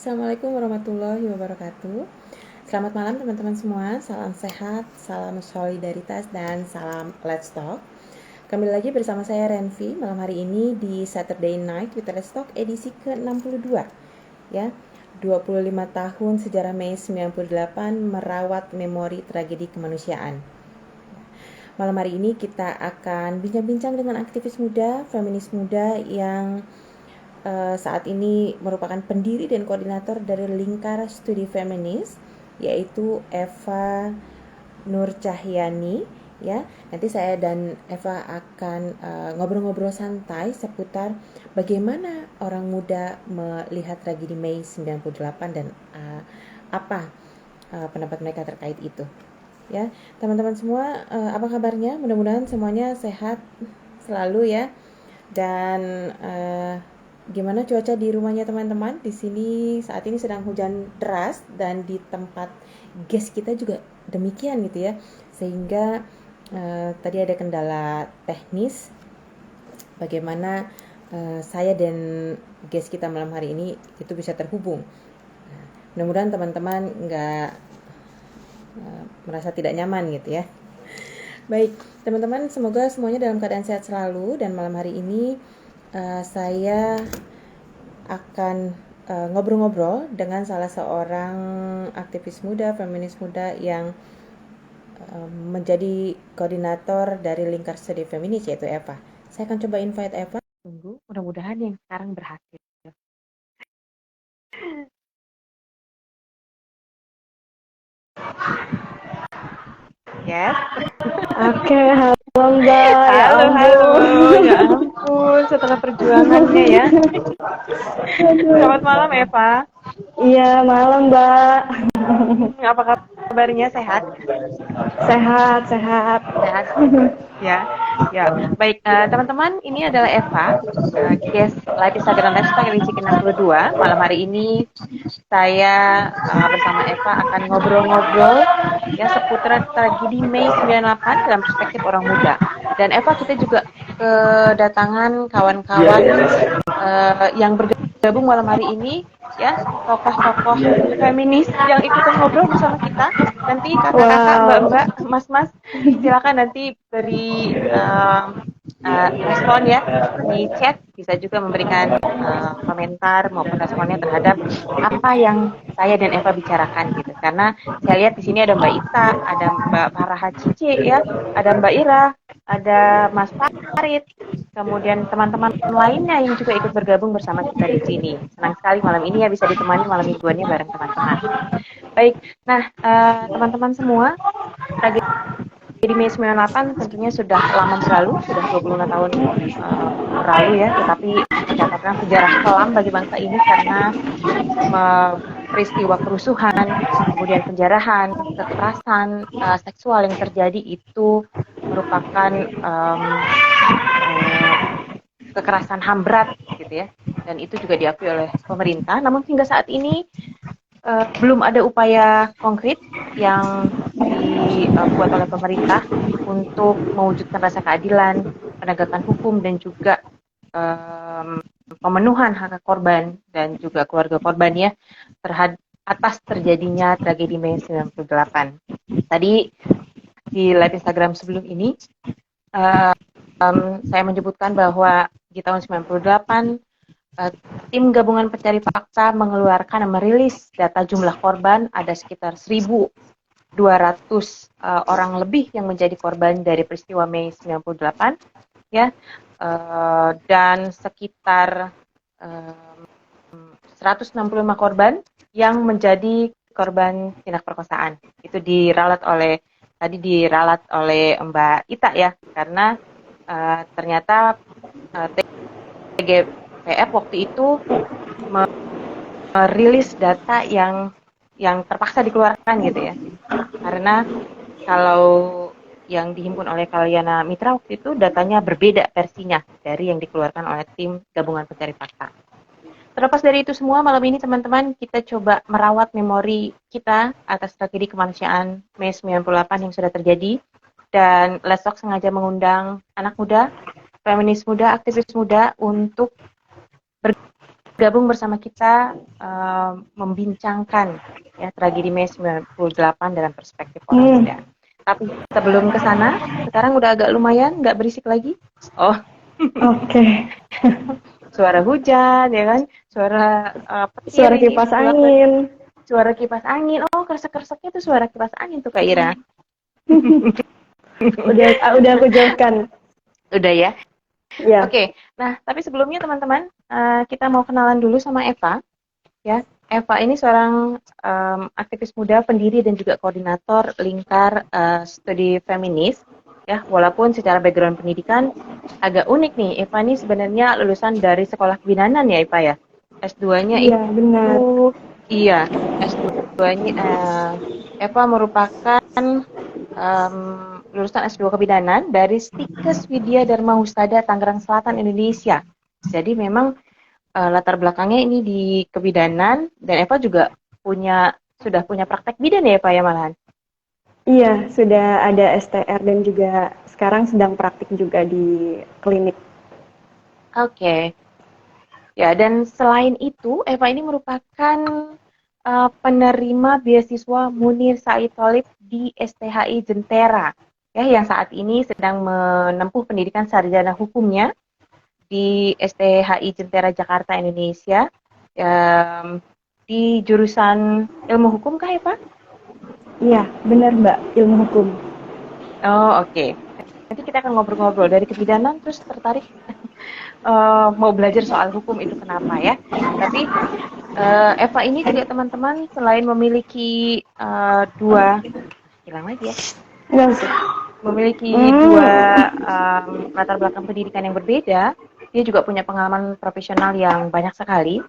Assalamualaikum warahmatullahi wabarakatuh. Selamat malam teman-teman semua. Salam sehat, salam solidaritas, dan salam Let's Talk. Kembali lagi bersama saya Renvi malam hari ini di Saturday Night with Let's Talk edisi ke-62. Ya, 25 tahun sejarah Mei 98 merawat memori tragedi kemanusiaan. Malam hari ini kita akan bincang-bincang dengan aktivis muda, feminis muda yang saat ini merupakan pendiri dan koordinator dari Lingkar Studi Feminis, yaitu Eva Nur Cahyani. Ya, nanti saya dan Eva akan ngobrol-ngobrol santai seputar bagaimana orang muda melihat tragedi Mei 98 dan apa pendapat mereka terkait itu. Ya, teman-teman semua, apa kabarnya? Mudah-mudahan semuanya sehat selalu ya. Dan gimana cuaca di rumahnya teman-teman? Di sini saat ini sedang hujan deras dan di tempat guest kita juga demikian gitu ya. Sehingga tadi ada kendala teknis. Bagaimana saya dan guest kita malam hari ini itu bisa terhubung. Mudah-mudahan teman-teman nggak merasa tidak nyaman gitu ya. Baik, teman-teman, semoga semuanya dalam keadaan sehat selalu. Dan malam hari ini saya akan ngobrol-ngobrol dengan salah seorang aktivis muda, feminis muda yang menjadi koordinator dari Lingkar Studi Feminis, yaitu Eva. Saya akan coba invite Eva. Tunggu, mudah-mudahan yang sekarang berhasil. Yes. Oke, halo Mbak. Halo, ya ampun, setelah perjuangannya ya. Selamat malam Eva. Iya, malam Mbak. Apa kabarnya, sehat? Sehat, sehat. Sehat. Ya, ya. Baik, teman-teman, ini adalah Eva, guest live Instagram Let's Talk edisi ke-62. Malam hari ini saya bersama Eva akan ngobrol-ngobrol ya seputar tragedi Mei 98 dalam perspektif orang muda. Dan Eva, kita juga kedatangan kawan-kawan yang bergabung malam hari ini ya, tokoh-tokoh feminis yang ikutan ngobrol bersama kita. Nanti kakak-kakak, mbak-mbak, mas-mas, silakan nanti beri respon ya di chat, bisa juga memberikan komentar maupun responnya terhadap apa yang saya dan Eva bicarakan gitu. Karena saya lihat di sini ada Mbak Ita, ada Mbak Farah Cici ya, ada Mbak Ira, ada Mas Farid, kemudian teman-teman lainnya yang juga ikut bergabung bersama kita di sini. Senang sekali malam ini ya bisa ditemani malam mingguannya bareng teman-teman. Baik, nah teman-teman semua, tragedi Mei 98 tentunya sudah lama berlalu, sudah 25 tahun berlalu ya, tetapi mencatatkan sejarah kelam bagi bangsa ini karena peristiwa kerusuhan, kemudian penjarahan, kekerasan seksual yang terjadi itu merupakan kekerasan HAM berat gitu ya, dan itu juga diakui oleh pemerintah. Namun hingga saat ini belum ada upaya konkret yang dibuat oleh pemerintah untuk mewujudkan rasa keadilan, penegakan hukum, dan juga pemenuhan hak korban dan juga keluarga korban ya terhadap atas terjadinya tragedi Mei 98. Tadi di live Instagram sebelum ini saya menyebutkan bahwa di tahun 98 tim gabungan pencari fakta mengeluarkan dan merilis data jumlah korban, ada sekitar 1.200 orang lebih yang menjadi korban dari peristiwa Mei 98 ya, dan sekitar 165 korban yang menjadi korban tindak perkosaan. Itu diralat oleh Mbak Ita ya, karena ternyata TGPF waktu itu merilis data yang terpaksa dikeluarkan gitu ya, karena kalau yang dihimpun oleh Kalyana Mitra waktu itu datanya berbeda versinya dari yang dikeluarkan oleh tim gabungan pencari fakta. Terlepas dari itu semua, malam ini teman-teman kita coba merawat memori kita atas tragedi kemanusiaan Mei 98 yang sudah terjadi. Dan Let's Talk sengaja mengundang anak muda, feminis muda, aktivis muda untuk bergabung bersama kita membincangkan ya tragedi Mei 98 dalam perspektif orang muda. Tapi sebelum ke sana, sekarang udah agak lumayan, nggak berisik lagi. Oh, Oke. suara hujan, ya kan? Suara petir Suara ini, kipas angin. suara kipas angin. Oh, kresek-kreseknya itu suara kipas angin tuh Kak Ira. Udah aku jawabkan. Udah ya. Ya. Oke. Nah, tapi sebelumnya teman-teman, kita mau kenalan dulu sama Eva. Ya, Eva ini seorang aktivis muda, pendiri dan juga koordinator Lingkar Studi Feminis. Ya, walaupun secara background pendidikan agak unik nih. Eva ini sebenarnya lulusan dari sekolah kebidanan ya, Eva ya. S2-nya Iya, benar. iya, S2-nya Eva merupakan lulusan S2 kebidanan dari Stikes Widya Dharma Hustada Tangerang Selatan Indonesia. Jadi memang latar belakangnya ini di kebidanan dan Eva juga sudah punya praktek bidan ya Eva ya malahan. Iya, sudah ada STR dan juga sekarang sedang praktik juga di klinik. Oke. Ya, dan selain itu Eva ini merupakan penerima beasiswa Munir Said Tholib di STHI Jentera ya yang saat ini sedang menempuh pendidikan sarjana hukumnya di STHI Jentera Jakarta Indonesia di jurusan ilmu hukum kah Eva? Iya, benar Mbak, ilmu hukum. Oh oke. Nanti kita akan ngobrol-ngobrol dari kebidanan terus tertarik mau belajar soal hukum itu kenapa ya. Tapi Eva ini juga teman-teman selain memiliki memiliki dua latar belakang pendidikan yang berbeda, dia juga punya pengalaman profesional yang banyak sekali.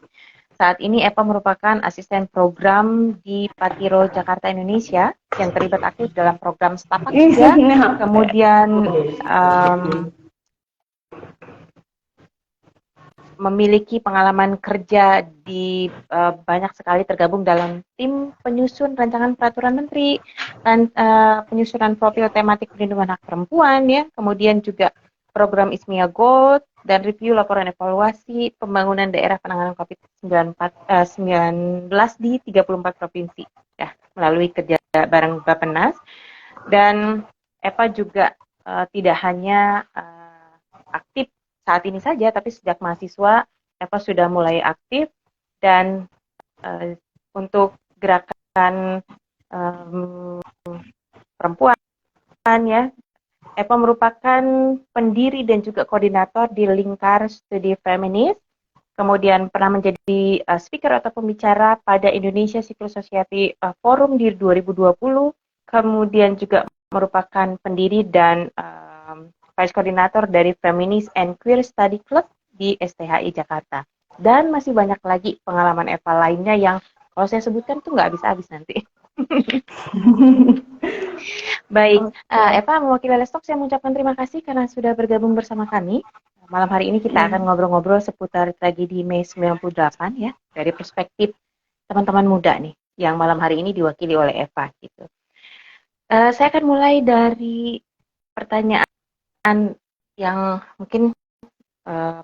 Saat ini Eva merupakan asisten program di Patiro Jakarta Indonesia yang terlibat aktif dalam program Setapak juga. Kemudian memiliki pengalaman kerja di banyak sekali tergabung dalam tim penyusun rancangan peraturan menteri dan penyusunan profil tematik perlindungan hak perempuan ya, kemudian juga program ISMIA Gold dan review laporan evaluasi pembangunan daerah penanganan COVID-19 di 34 provinsi ya melalui kerja bareng Bappenas. Dan Eva juga tidak hanya aktif saat ini saja, tapi sejak mahasiswa Eva sudah mulai aktif dan untuk gerakan perempuan ya, Eva merupakan pendiri dan juga koordinator di Lingkar Studi Feminis, kemudian pernah menjadi speaker atau pembicara pada Indonesia Civil Society Forum di 2020, kemudian juga merupakan pendiri dan Vice Koordinator dari Feminist and Queer Study Club di STHI Jakarta. Dan masih banyak lagi pengalaman Eva lainnya yang kalau saya sebutkan tuh nggak habis-habis nanti. Baik, Eva mewakili Lestok, saya mengucapkan terima kasih karena sudah bergabung bersama kami. Malam hari ini kita akan ngobrol-ngobrol seputar tragedi Mei 98 ya, dari perspektif teman-teman muda nih, yang malam hari ini diwakili oleh Eva gitu. Saya akan mulai dari pertanyaan yang mungkin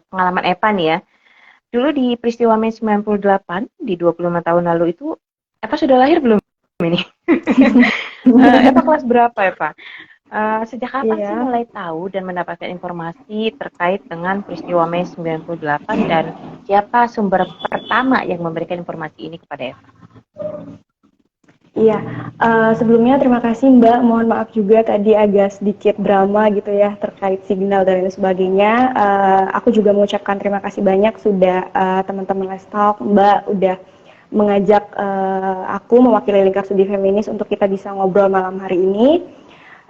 pengalaman Eva nih ya. Dulu di peristiwa Mei 98 di 25 tahun lalu itu Eva sudah lahir belum ini? Eva kelas berapa Eva? Sejak kapan sih mulai tahu dan mendapatkan informasi terkait dengan peristiwa Mei 98 dan siapa sumber pertama yang memberikan informasi ini kepada Eva? Iya, sebelumnya terima kasih Mbak, mohon maaf juga tadi agak sedikit drama gitu ya terkait signal dan lain sebagainya. Aku juga mengucapkan terima kasih banyak sudah teman-teman Let's Talk, Mbak udah mengajak aku mewakili Lingkar Studi Feminis untuk kita bisa ngobrol malam hari ini.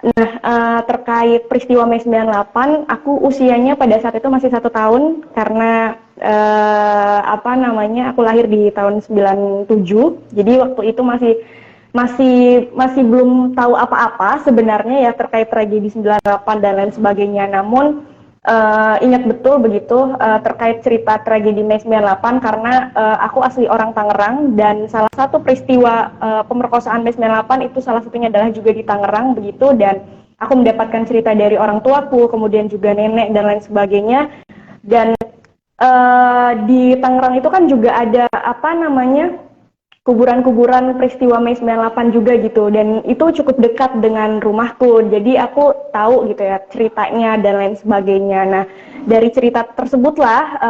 Nah, terkait peristiwa Mei 98, aku usianya pada saat itu masih 1 tahun karena aku lahir di tahun 97, jadi waktu itu masih belum tahu apa-apa sebenarnya ya terkait tragedi 98 dan lain sebagainya. Namun ingat betul begitu terkait cerita tragedi Mei 98 karena aku asli orang Tangerang dan salah satu peristiwa pemerkosaan Mei 98 itu salah satunya adalah juga di Tangerang begitu, dan aku mendapatkan cerita dari orang tuaku, kemudian juga nenek dan lain sebagainya. Dan Di Tangerang itu kan juga ada apa namanya kuburan-kuburan peristiwa Mei 98 juga gitu, dan itu cukup dekat dengan rumahku, jadi aku tahu gitu ya ceritanya dan lain sebagainya. Nah, dari cerita tersebutlah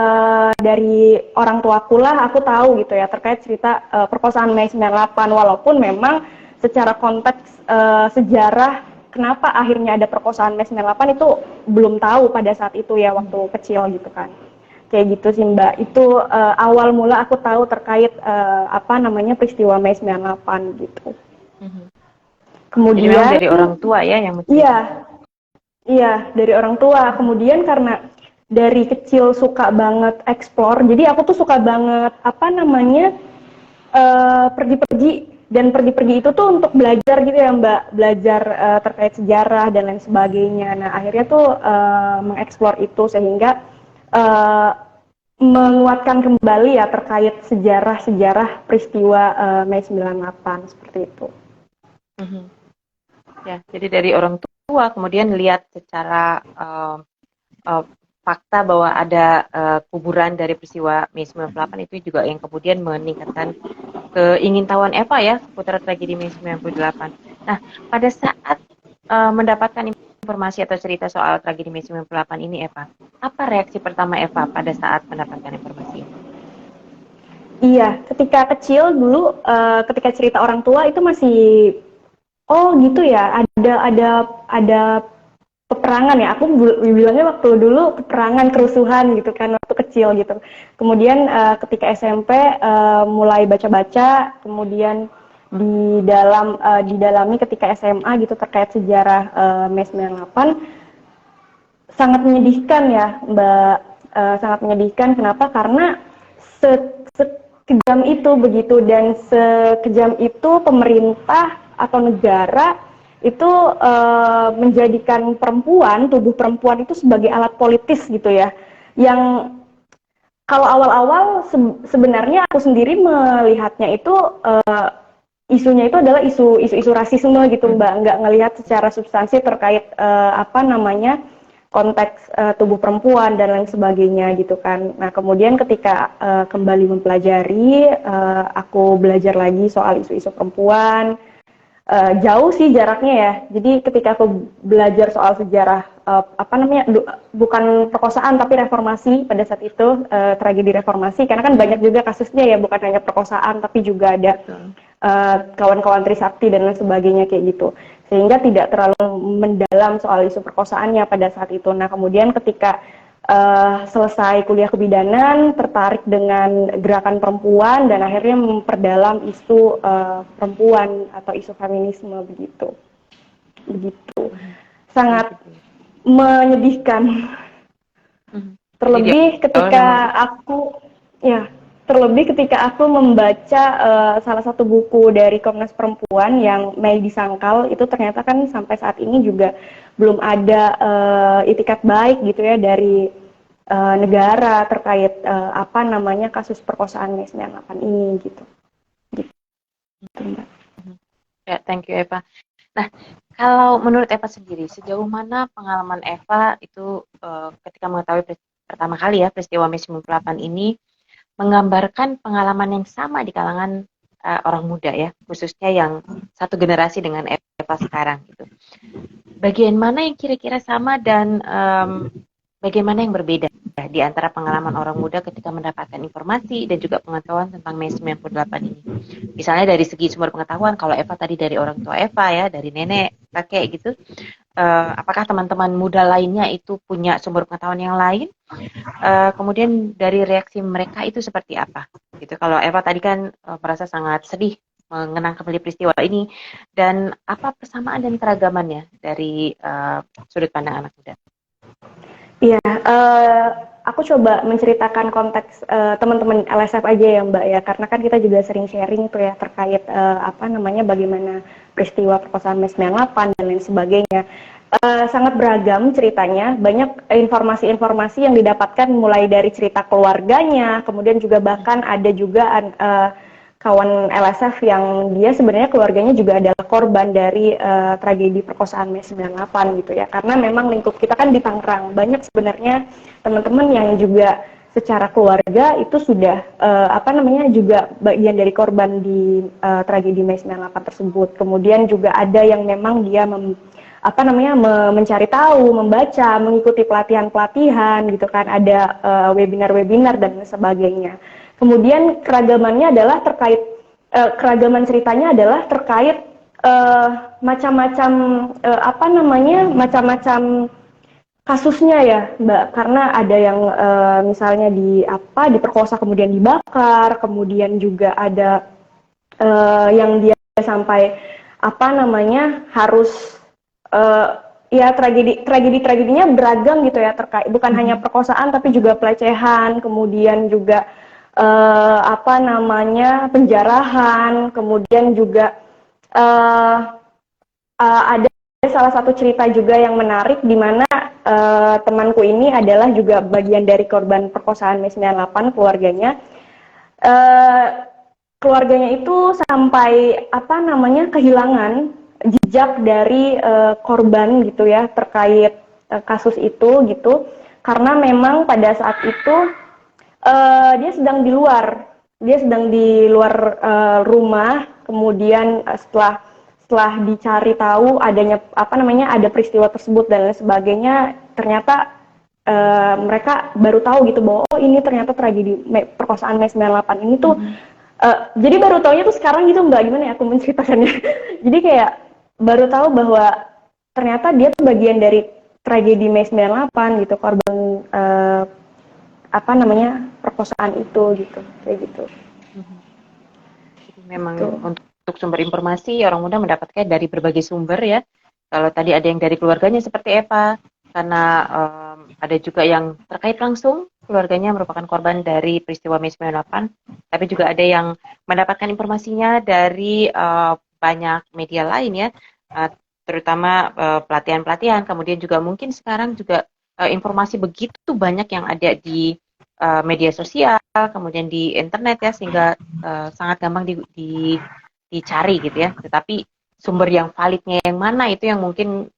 dari orang tuaku lah aku tahu gitu ya terkait cerita perkosaan Mei 98, walaupun memang secara konteks sejarah kenapa akhirnya ada perkosaan Mei 98 itu belum tahu pada saat itu ya, waktu kecil gitu kan. Kayak gitu sih Mbak, itu awal mula aku tahu terkait apa namanya peristiwa Mei 98 gitu. Jadi memang Kemudian, dari orang tua ya yang iya, menceritakan. iya dari orang tua. Kemudian karena dari kecil suka banget explore, jadi aku tuh suka banget apa namanya pergi-pergi, dan pergi-pergi itu tuh untuk belajar gitu ya Mbak, belajar terkait sejarah dan lain sebagainya. Nah akhirnya tuh mengeksplor itu sehingga uh, menguatkan kembali ya terkait sejarah-sejarah peristiwa Mei 98 seperti itu. Ya, jadi dari orang tua kemudian lihat secara uh, fakta bahwa ada kuburan dari peristiwa Mei 98 itu juga yang kemudian meningkatkan keingintahuan Eva ya seputar tragedi Mei 98. Nah, pada saat mendapatkan informasi atau cerita soal tragedi Mei 98 ini Eva, apa reaksi pertama Eva pada saat mendapatkan informasi ini? Iya, ketika kecil dulu, ketika cerita orang tua itu masih, oh gitu ya, ada peperangan ya. Aku bilangnya waktu dulu peperangan, kerusuhan gitu kan waktu kecil gitu. Kemudian ketika SMP mulai baca-baca, kemudian didalami ketika SMA gitu terkait sejarah Mei 98, sangat menyedihkan ya Mbak, sangat menyedihkan. Kenapa? Karena sekejam itu begitu, dan sekejam itu pemerintah atau negara itu menjadikan perempuan, tubuh perempuan itu sebagai alat politis gitu ya. Yang kalau awal-awal sebenarnya aku sendiri melihatnya itu isunya itu adalah isu rasisme gitu Mbak, nggak ngelihat secara substansi terkait apa namanya konteks tubuh perempuan dan lain sebagainya gitu kan. Nah kemudian ketika kembali mempelajari, aku belajar lagi soal isu-isu perempuan. Jauh sih jaraknya ya. Jadi ketika aku belajar soal sejarah apa namanya, bukan perkosaan tapi reformasi pada saat itu, tragedi reformasi, karena kan banyak juga kasusnya ya, bukan hanya perkosaan tapi juga ada kawan-kawan Trisakti dan lain sebagainya kayak gitu. Sehingga tidak terlalu mendalam soal isu perkosaannya pada saat itu. Nah kemudian ketika selesai kuliah kebidanan, tertarik dengan gerakan perempuan, dan akhirnya memperdalam isu perempuan atau isu feminisme begitu. Sangat menyedihkan. Terlebih ketika aku membaca salah satu buku dari Komnas Perempuan yang Mei Disangkal, itu ternyata kan sampai saat ini juga belum ada itikat baik gitu ya dari negara terkait apa namanya kasus perkosaan Mei 98 ini gitu. Mbak. Ya, thank you Eva. Nah, kalau menurut Eva sendiri, sejauh mana pengalaman Eva itu ketika mengetahui pertama kali ya peristiwa Mei 98 ini menggambarkan pengalaman yang sama di kalangan orang muda ya, khususnya yang satu generasi dengan Eva sekarang gitu. Bagian mana yang kira-kira sama dan bagaimana yang berbeda di antara pengalaman orang muda ketika mendapatkan informasi dan juga pengetahuan tentang Mei 98 ini? Misalnya dari segi sumber pengetahuan, kalau Eva tadi dari orang tua Eva ya, dari nenek, kakek gitu, apakah teman-teman muda lainnya itu punya sumber pengetahuan yang lain? Kemudian dari reaksi mereka itu seperti apa? Gitu. Kalau Eva tadi kan merasa sangat sedih mengenang kembali peristiwa ini, dan apa persamaan dan keragamannya dari sudut pandang anak muda? Iya, aku coba menceritakan konteks teman-teman LSF aja ya Mbak ya, karena kan kita juga sering sharing tuh ya terkait apa namanya bagaimana peristiwa perkosaan Mei 98 dan lain sebagainya. Sangat beragam ceritanya, banyak informasi-informasi yang didapatkan mulai dari cerita keluarganya, kemudian juga bahkan ada juga kawan LSF yang dia sebenarnya keluarganya juga adalah korban dari tragedi perkosaan Mei 98 gitu ya. Karena memang lingkup kita kan di Tangerang, banyak sebenarnya teman-teman yang juga secara keluarga itu sudah juga bagian dari korban di tragedi Mei 98 tersebut. Kemudian juga ada yang memang dia mencari tahu, membaca, mengikuti pelatihan-pelatihan gitu kan, ada webinar-webinar dan sebagainya. Kemudian keragaman ceritanya adalah terkait macam-macam kasusnya ya, Mbak, karena ada yang misalnya diperkosa kemudian dibakar, kemudian juga ada yang dia sampai harus tragedinya beragam gitu ya, terkait bukan hanya perkosaan tapi juga pelecehan, kemudian juga penjarahan, kemudian juga ada salah satu cerita juga yang menarik di mana temanku ini adalah juga bagian dari korban perkosaan Mei 98, keluarganya. Keluarganya itu sampai kehilangan jejak dari korban gitu ya, terkait kasus itu gitu, karena memang pada saat itu dia sedang di luar rumah, kemudian setelah dicari tahu ada peristiwa tersebut dan lain sebagainya, ternyata mereka baru tahu gitu bahwa ini ternyata tragedi perkosaan Mei 98 ini tuh jadi baru taunya tuh sekarang gitu, Mbak, gimana ya aku menceritakannya. Jadi kayak baru tahu bahwa ternyata dia tuh bagian dari tragedi Mei 98 gitu, korban perkosaan itu gitu, kayak gitu. Jadi memang gitu. Untuk sumber informasi orang muda mendapatkan dari berbagai sumber ya. Kalau tadi ada yang dari keluarganya seperti Eva, karena ada juga yang terkait langsung keluarganya merupakan korban dari peristiwa Mei 98, tapi juga ada yang mendapatkan informasinya dari banyak media lain ya, terutama pelatihan-pelatihan, kemudian juga mungkin sekarang juga informasi begitu banyak yang ada di media sosial, kemudian di internet ya, sehingga sangat gampang dicari gitu ya. Tetapi sumber yang validnya yang mana itu yang mungkin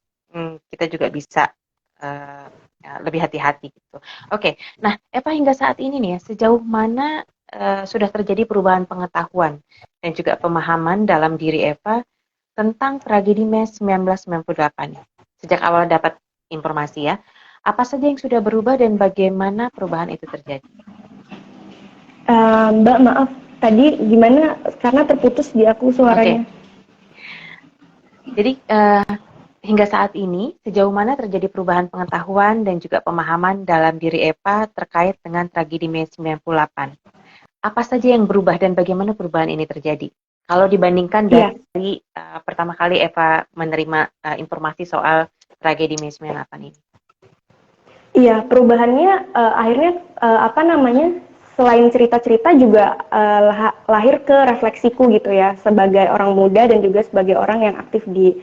kita juga bisa lebih hati-hati gitu. Oke, nah Eva, hingga saat ini nih ya, sejauh mana sudah terjadi perubahan pengetahuan dan juga pemahaman dalam diri Eva tentang tragedi Mei 1998 sejak awal dapat informasi ya? Apa saja yang sudah berubah dan bagaimana perubahan itu terjadi? Mbak, maaf, tadi gimana? Karena terputus di aku suaranya. Jadi hingga saat ini, sejauh mana terjadi perubahan pengetahuan dan juga pemahaman dalam diri Eva terkait dengan tragedi Mei 98? Apa saja yang berubah dan bagaimana perubahan ini terjadi? Kalau dibandingkan dari pertama kali Eva menerima informasi soal tragedi Mei 98 ini. Iya, perubahannya akhirnya selain cerita-cerita juga lahir ke refleksiku gitu ya, sebagai orang muda dan juga sebagai orang yang aktif di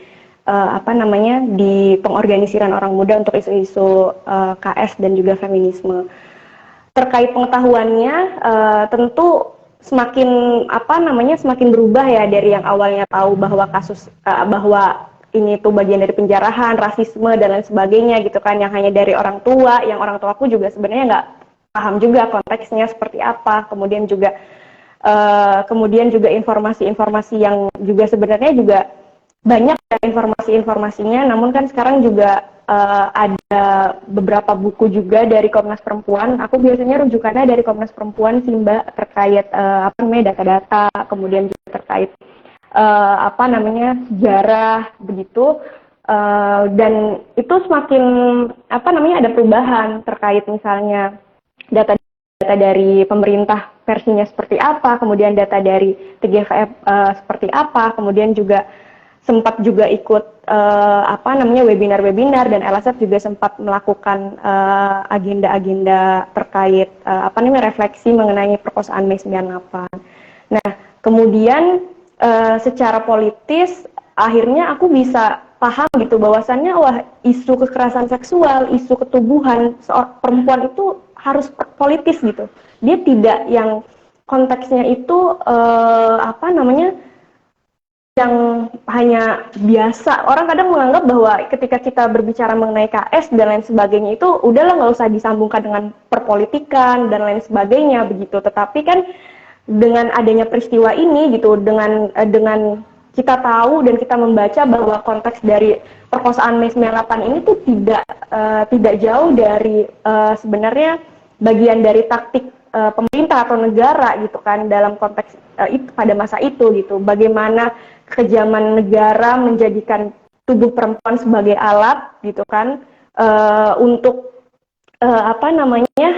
di pengorganisiran orang muda untuk isu-isu KS dan juga feminisme. Terkait pengetahuannya tentu semakin berubah ya, dari yang awalnya tahu bahwa bahwa ini tuh bagian dari penjarahan, rasisme dan lain sebagainya gitu kan, yang hanya dari orang tua, yang orang tuaku juga sebenarnya nggak paham juga konteksnya seperti apa. Kemudian juga informasi-informasi yang juga sebenarnya juga banyak informasi-informasinya, namun kan sekarang juga ada beberapa buku juga dari Komnas Perempuan. Aku biasanya rujukannya dari Komnas Perempuan sih, Mbak, terkait data-data, kemudian juga terkait sejarah begitu, dan itu semakin ada perubahan terkait misalnya data dari pemerintah versinya seperti apa, kemudian data dari TGVF seperti apa, kemudian juga sempat juga ikut webinar-webinar, dan LSF juga sempat melakukan agenda-agenda terkait refleksi mengenai perkosaan Mei 98. Nah, kemudian secara politis akhirnya aku bisa paham gitu bahwasannya isu kekerasan seksual, isu ketubuhan seorang perempuan itu harus politis gitu. Dia tidak yang konteksnya itu yang hanya biasa. Orang kadang menganggap bahwa ketika kita berbicara mengenai KS dan lain sebagainya itu udahlah nggak usah disambungkan dengan perpolitikan dan lain sebagainya begitu. Tetapi kan dengan adanya peristiwa ini gitu, dengan kita tahu dan kita membaca bahwa konteks dari perkosaan Mei 98 ini tuh tidak jauh dari sebenarnya bagian dari taktik pemerintah atau negara gitu kan dalam konteks itu pada masa itu gitu. Bagaimana kekejaman negara menjadikan tubuh perempuan sebagai alat gitu kan untuk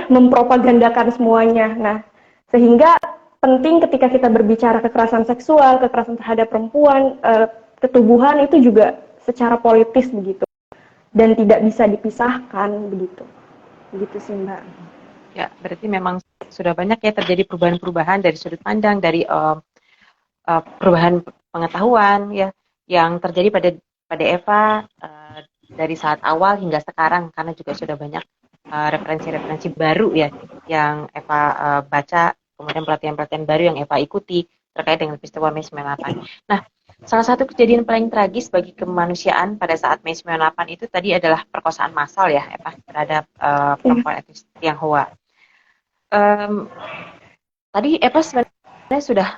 mempropagandakan semuanya. Nah, sehingga penting ketika kita berbicara kekerasan seksual, kekerasan terhadap perempuan, ketubuhan itu juga secara politis begitu dan tidak bisa dipisahkan begitu. Begitu sih Mbak. Ya, berarti memang sudah banyak ya terjadi perubahan-perubahan dari sudut pandang, dari perubahan pengetahuan ya yang terjadi pada Eva dari saat awal hingga sekarang, karena juga sudah banyak referensi-referensi baru ya yang Eva baca, kemudian pelatihan-pelatihan baru yang Eva ikuti terkait dengan peristiwa Mei 98. Nah, salah satu kejadian paling tragis bagi kemanusiaan pada saat Mei 98 itu tadi adalah perkosaan massal ya Eva terhadap perempuan etnis Tionghoa. Tadi Eva sebenarnya sudah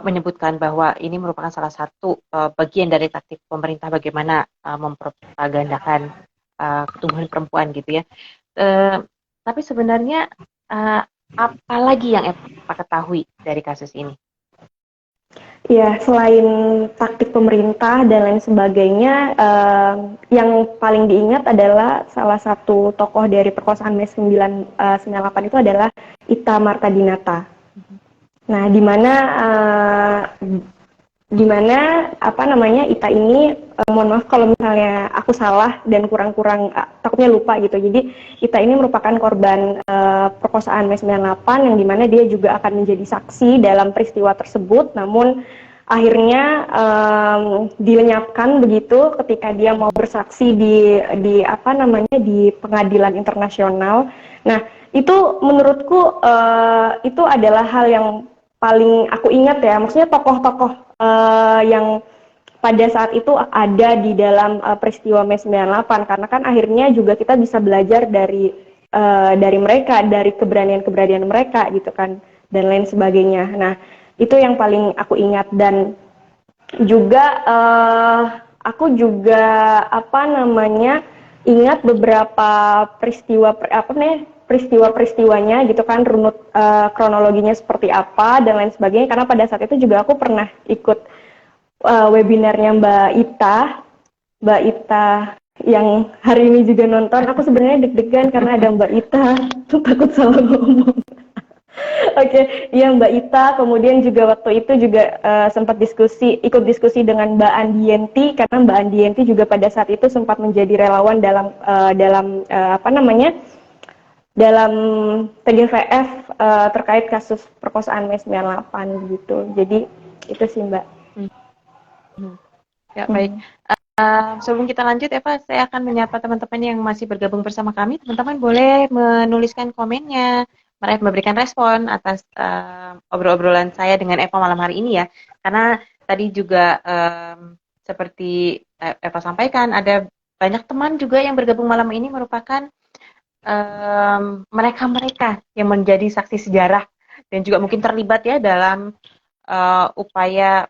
menyebutkan bahwa ini merupakan salah satu bagian dari taktik pemerintah bagaimana mempropagandakan ketubuhan perempuan gitu ya. Tapi sebenarnya apa lagi yang Eva ketahui dari kasus ini? Ya, selain taktik pemerintah dan lain sebagainya, yang paling diingat adalah salah satu tokoh dari perkosaan Mei 98 itu adalah Ita Marta-Dinata. Nah, di mana Ita ini, mohon maaf kalau misalnya aku salah dan kurang takutnya lupa gitu. Jadi Ita ini merupakan korban perkosaan Mei 98 yang dimana dia juga akan menjadi saksi dalam peristiwa tersebut, namun akhirnya dilenyapkan begitu ketika dia mau bersaksi di pengadilan internasional. Nah, itu menurutku itu adalah hal yang paling aku ingat ya, maksudnya tokoh-tokoh yang pada saat itu ada di dalam peristiwa Mei 98, karena kan akhirnya juga kita bisa belajar dari mereka, dari keberanian mereka gitu kan, dan lain sebagainya. Nah, itu yang paling aku ingat. Dan juga aku juga ingat beberapa peristiwanya gitu kan, runut kronologinya seperti apa dan lain sebagainya, karena pada saat itu juga aku pernah ikut webinarnya Mbak Ita yang hari ini juga nonton. Aku sebenarnya deg-degan karena ada Mbak Ita, takut salah ngomong. Oke, iya Mbak Ita, kemudian juga waktu itu juga sempat ikut diskusi dengan Mbak Andienti, karena Mbak Andienti juga pada saat itu sempat menjadi relawan dalam TGVF terkait kasus perkosaan Mei 98 gitu. Jadi itu sih Mbak. Ya, baik. Sebelum kita lanjut, Eva, saya akan menyapa teman-teman yang masih bergabung bersama kami. Teman-teman boleh menuliskan komennya, memberikan respon atas obrolan saya dengan Eva malam hari ini ya. Karena tadi juga seperti Eva sampaikan, ada banyak teman juga yang bergabung malam ini merupakan mereka-mereka yang menjadi saksi sejarah dan juga mungkin terlibat ya dalam upaya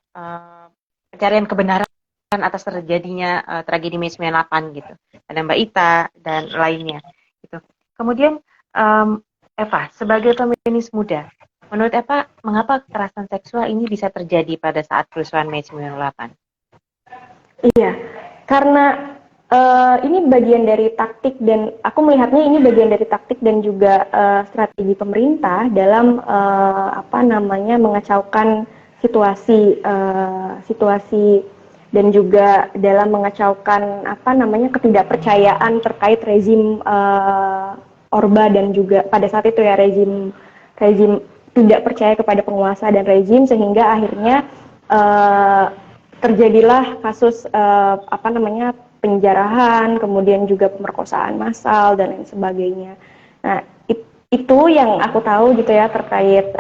pencarian kebenaran atas terjadinya tragedi Mei 98 gitu. Ada Mbak Ita dan lainnya gitu. Kemudian Eva, sebagai feminis muda, menurut Eva, mengapa kekerasan seksual ini bisa terjadi pada saat kerusuhan Mei 98? Iya, karena ini bagian dari taktik, dan aku melihatnya ini bagian dari taktik dan juga strategi pemerintah dalam mengacaukan situasi dan juga dalam mengacaukan ketidakpercayaan terkait rezim Orba, dan juga pada saat itu ya rezim tidak percaya kepada penguasa dan rezim, sehingga akhirnya terjadilah kasus penjarahan, kemudian juga pemerkosaan massal dan lain sebagainya. Nah, itu yang aku tahu gitu ya terkait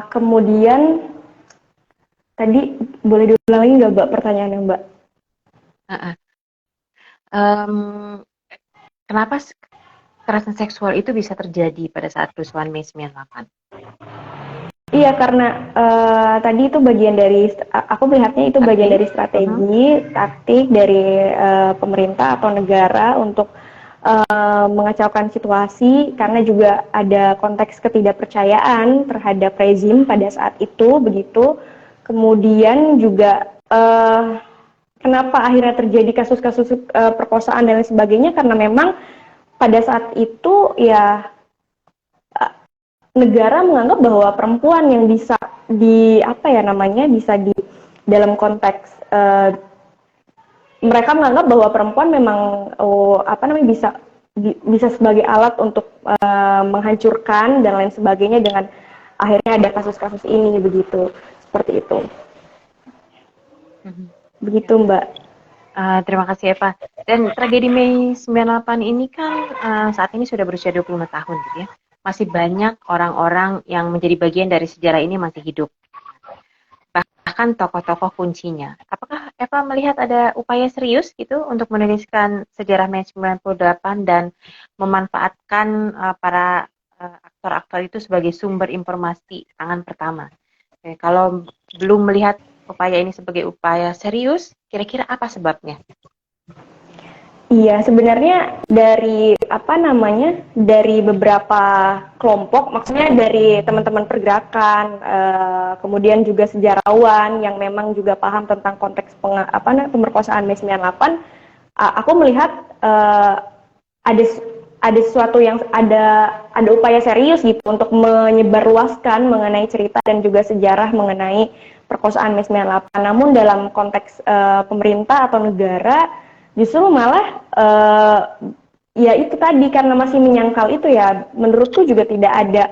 kemudian Tadi boleh diulang lagi nggak Mbak pertanyaannya Mbak? Uh-uh. Em, Kenapa kekerasan seksual itu bisa terjadi pada saat kerusuhan Mei 98? Iya karena tadi itu bagian dari aku melihatnya itu bagian Taktik? dari strategi taktik dari pemerintah atau negara untuk mengacaukan situasi karena juga ada konteks ketidakpercayaan terhadap rezim pada saat itu begitu. Kemudian juga kenapa akhirnya terjadi kasus-kasus perkosaan dan lain sebagainya karena memang pada saat itu ya negara menganggap bahwa perempuan yang bisa di apa ya namanya bisa di dalam konteks mereka menganggap bahwa perempuan memang apa namanya bisa sebagai alat untuk menghancurkan dan lain sebagainya dengan akhirnya ada kasus-kasus ini begitu seperti itu begitu Mbak. Terima kasih Eva. Dan tragedi Mei 98 ini kan saat ini sudah berusia 25 tahun gitu ya. Masih banyak orang-orang yang menjadi bagian dari sejarah ini masih hidup. Bahkan tokoh-tokoh kuncinya. Apakah Eva melihat ada upaya serius gitu untuk menuliskan sejarah Mei 98 dan memanfaatkan para aktor-aktor itu sebagai sumber informasi tangan pertama? Oke, kalau belum melihat upaya ini sebagai upaya serius, kira-kira apa sebabnya? Iya, sebenarnya dari apa namanya, dari beberapa kelompok, maksudnya dari teman-teman pergerakan, kemudian juga sejarawan yang memang juga paham tentang konteks pemerkosaan Mei 98, aku melihat ada ada sesuatu yang ada upaya serius gitu untuk menyebarluaskan mengenai cerita dan juga sejarah mengenai perkosaan Mei 98. Namun dalam konteks pemerintah atau negara justru malah ya itu tadi karena masih menyangkal itu ya menurutku juga tidak ada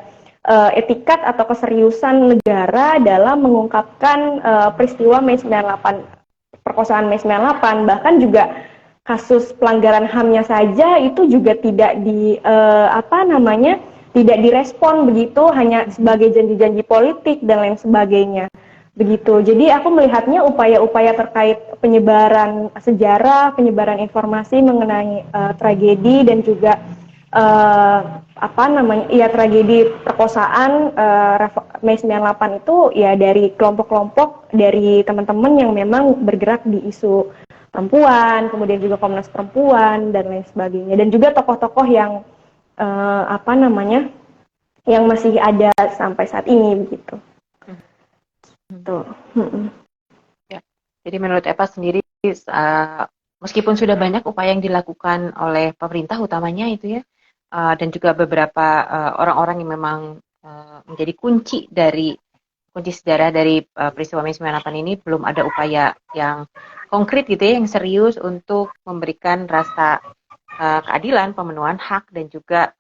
etikat atau keseriusan negara dalam mengungkapkan peristiwa Mei 98 perkosaan Mei 98 bahkan juga kasus pelanggaran HAM-nya saja itu juga tidak apa namanya tidak direspon begitu hanya sebagai janji-janji politik dan lain sebagainya begitu. Jadi aku melihatnya upaya-upaya terkait penyebaran sejarah, penyebaran informasi mengenai tragedi dan juga apa namanya ya tragedi perkosaan Mei 98 itu ya dari kelompok-kelompok dari teman-teman yang memang bergerak di isu perempuan, kemudian juga Komnas Perempuan dan lain sebagainya dan juga tokoh-tokoh yang apa namanya yang masih ada sampai saat ini begitu. Tuh. Ya. Jadi menurut Eva sendiri, meskipun sudah banyak upaya yang dilakukan oleh pemerintah utamanya itu ya, dan juga beberapa orang-orang yang memang menjadi kunci sejarah dari peristiwa Mei 98 ini, belum ada upaya yang konkret gitu ya, yang serius untuk memberikan rasa keadilan, pemenuhan hak dan juga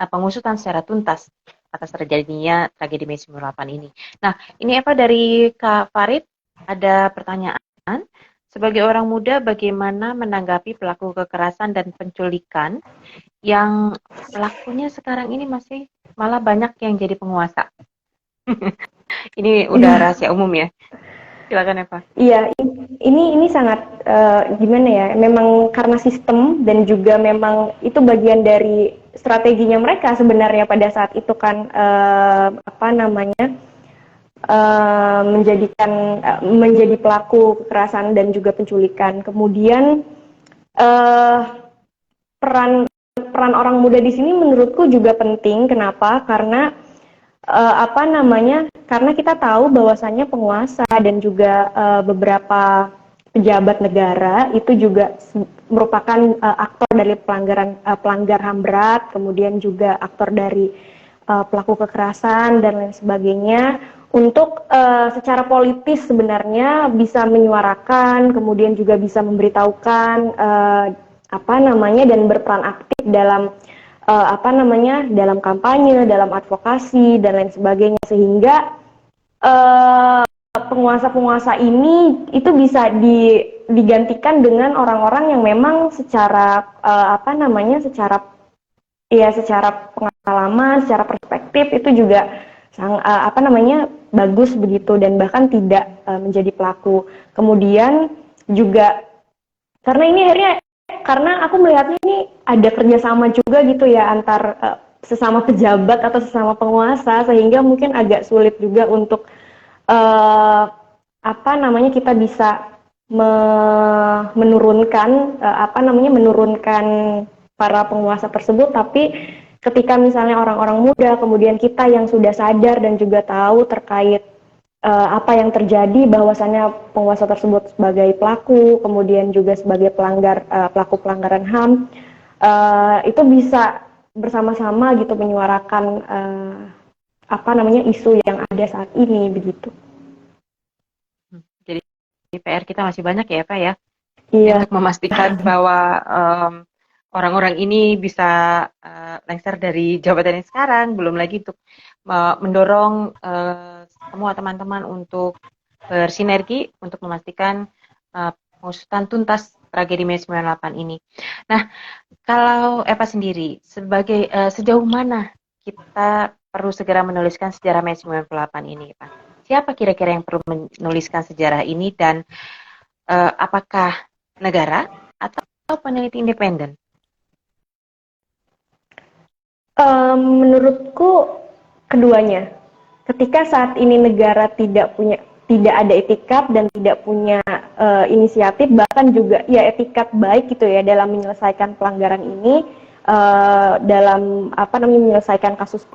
pengusutan secara tuntas atas terjadinya tragedi Mei 98 ini. Nah, ini Eva dari Kak Farid ada pertanyaan. Sebagai orang muda, bagaimana menanggapi pelaku kekerasan dan penculikan yang pelakunya sekarang ini masih malah banyak yang jadi penguasa? Ini udah rahasia umum ya. Silakan Eva. Iya, ini sangat gimana ya? Memang karena sistem dan juga memang itu bagian dari strateginya mereka sebenarnya pada saat itu kan apa namanya menjadi pelaku kekerasan dan juga penculikan. Kemudian peran peran orang muda di sini menurutku juga penting. Kenapa? Karena apa namanya? Karena kita tahu bahwasannya penguasa dan juga beberapa pejabat negara itu juga merupakan aktor dari pelanggar HAM berat, kemudian juga aktor dari pelaku kekerasan dan lain sebagainya. Untuk secara politis sebenarnya bisa menyuarakan, kemudian juga bisa memberitahukan apa namanya dan berperan aktif dalam apa namanya dalam kampanye, dalam advokasi dan lain sebagainya sehingga penguasa-penguasa ini itu bisa digantikan dengan orang-orang yang memang secara apa namanya secara pengalaman, secara perspektif itu juga apa namanya bagus begitu dan bahkan tidak menjadi pelaku. Kemudian juga karena ini akhirnya karena aku melihatnya ini ada kerjasama juga gitu ya antar sesama pejabat atau sesama penguasa sehingga mungkin agak sulit juga untuk apa namanya kita bisa menurunkan apa namanya menurunkan para penguasa tersebut, tapi ketika misalnya orang-orang muda kemudian kita yang sudah sadar dan juga tahu terkait apa yang terjadi bahwasannya penguasa tersebut sebagai pelaku kemudian juga sebagai pelaku pelanggaran HAM, itu bisa bersama-sama gitu menyuarakan apa namanya isu yang ada saat ini begitu. Jadi PR kita masih banyak ya Pak ya, Iya. untuk memastikan bahwa orang-orang ini bisa lengser dari jabatan yang sekarang, belum lagi untuk mendorong semua teman-teman untuk bersinergi untuk memastikan pengusutan tuntas tragedi Mei 98 ini. Nah, kalau Eva sendiri, sebagai sejauh mana kita perlu segera menuliskan sejarah Mei 98 ini, Pak? Siapa kira-kira yang perlu menuliskan sejarah ini dan apakah negara atau peneliti independen? Menurutku keduanya. Ketika saat ini negara tidak ada etikat dan tidak punya inisiatif bahkan juga ya etikat baik gitu ya dalam menyelesaikan pelanggaran ini, dalam apa namanya menyelesaikan kasus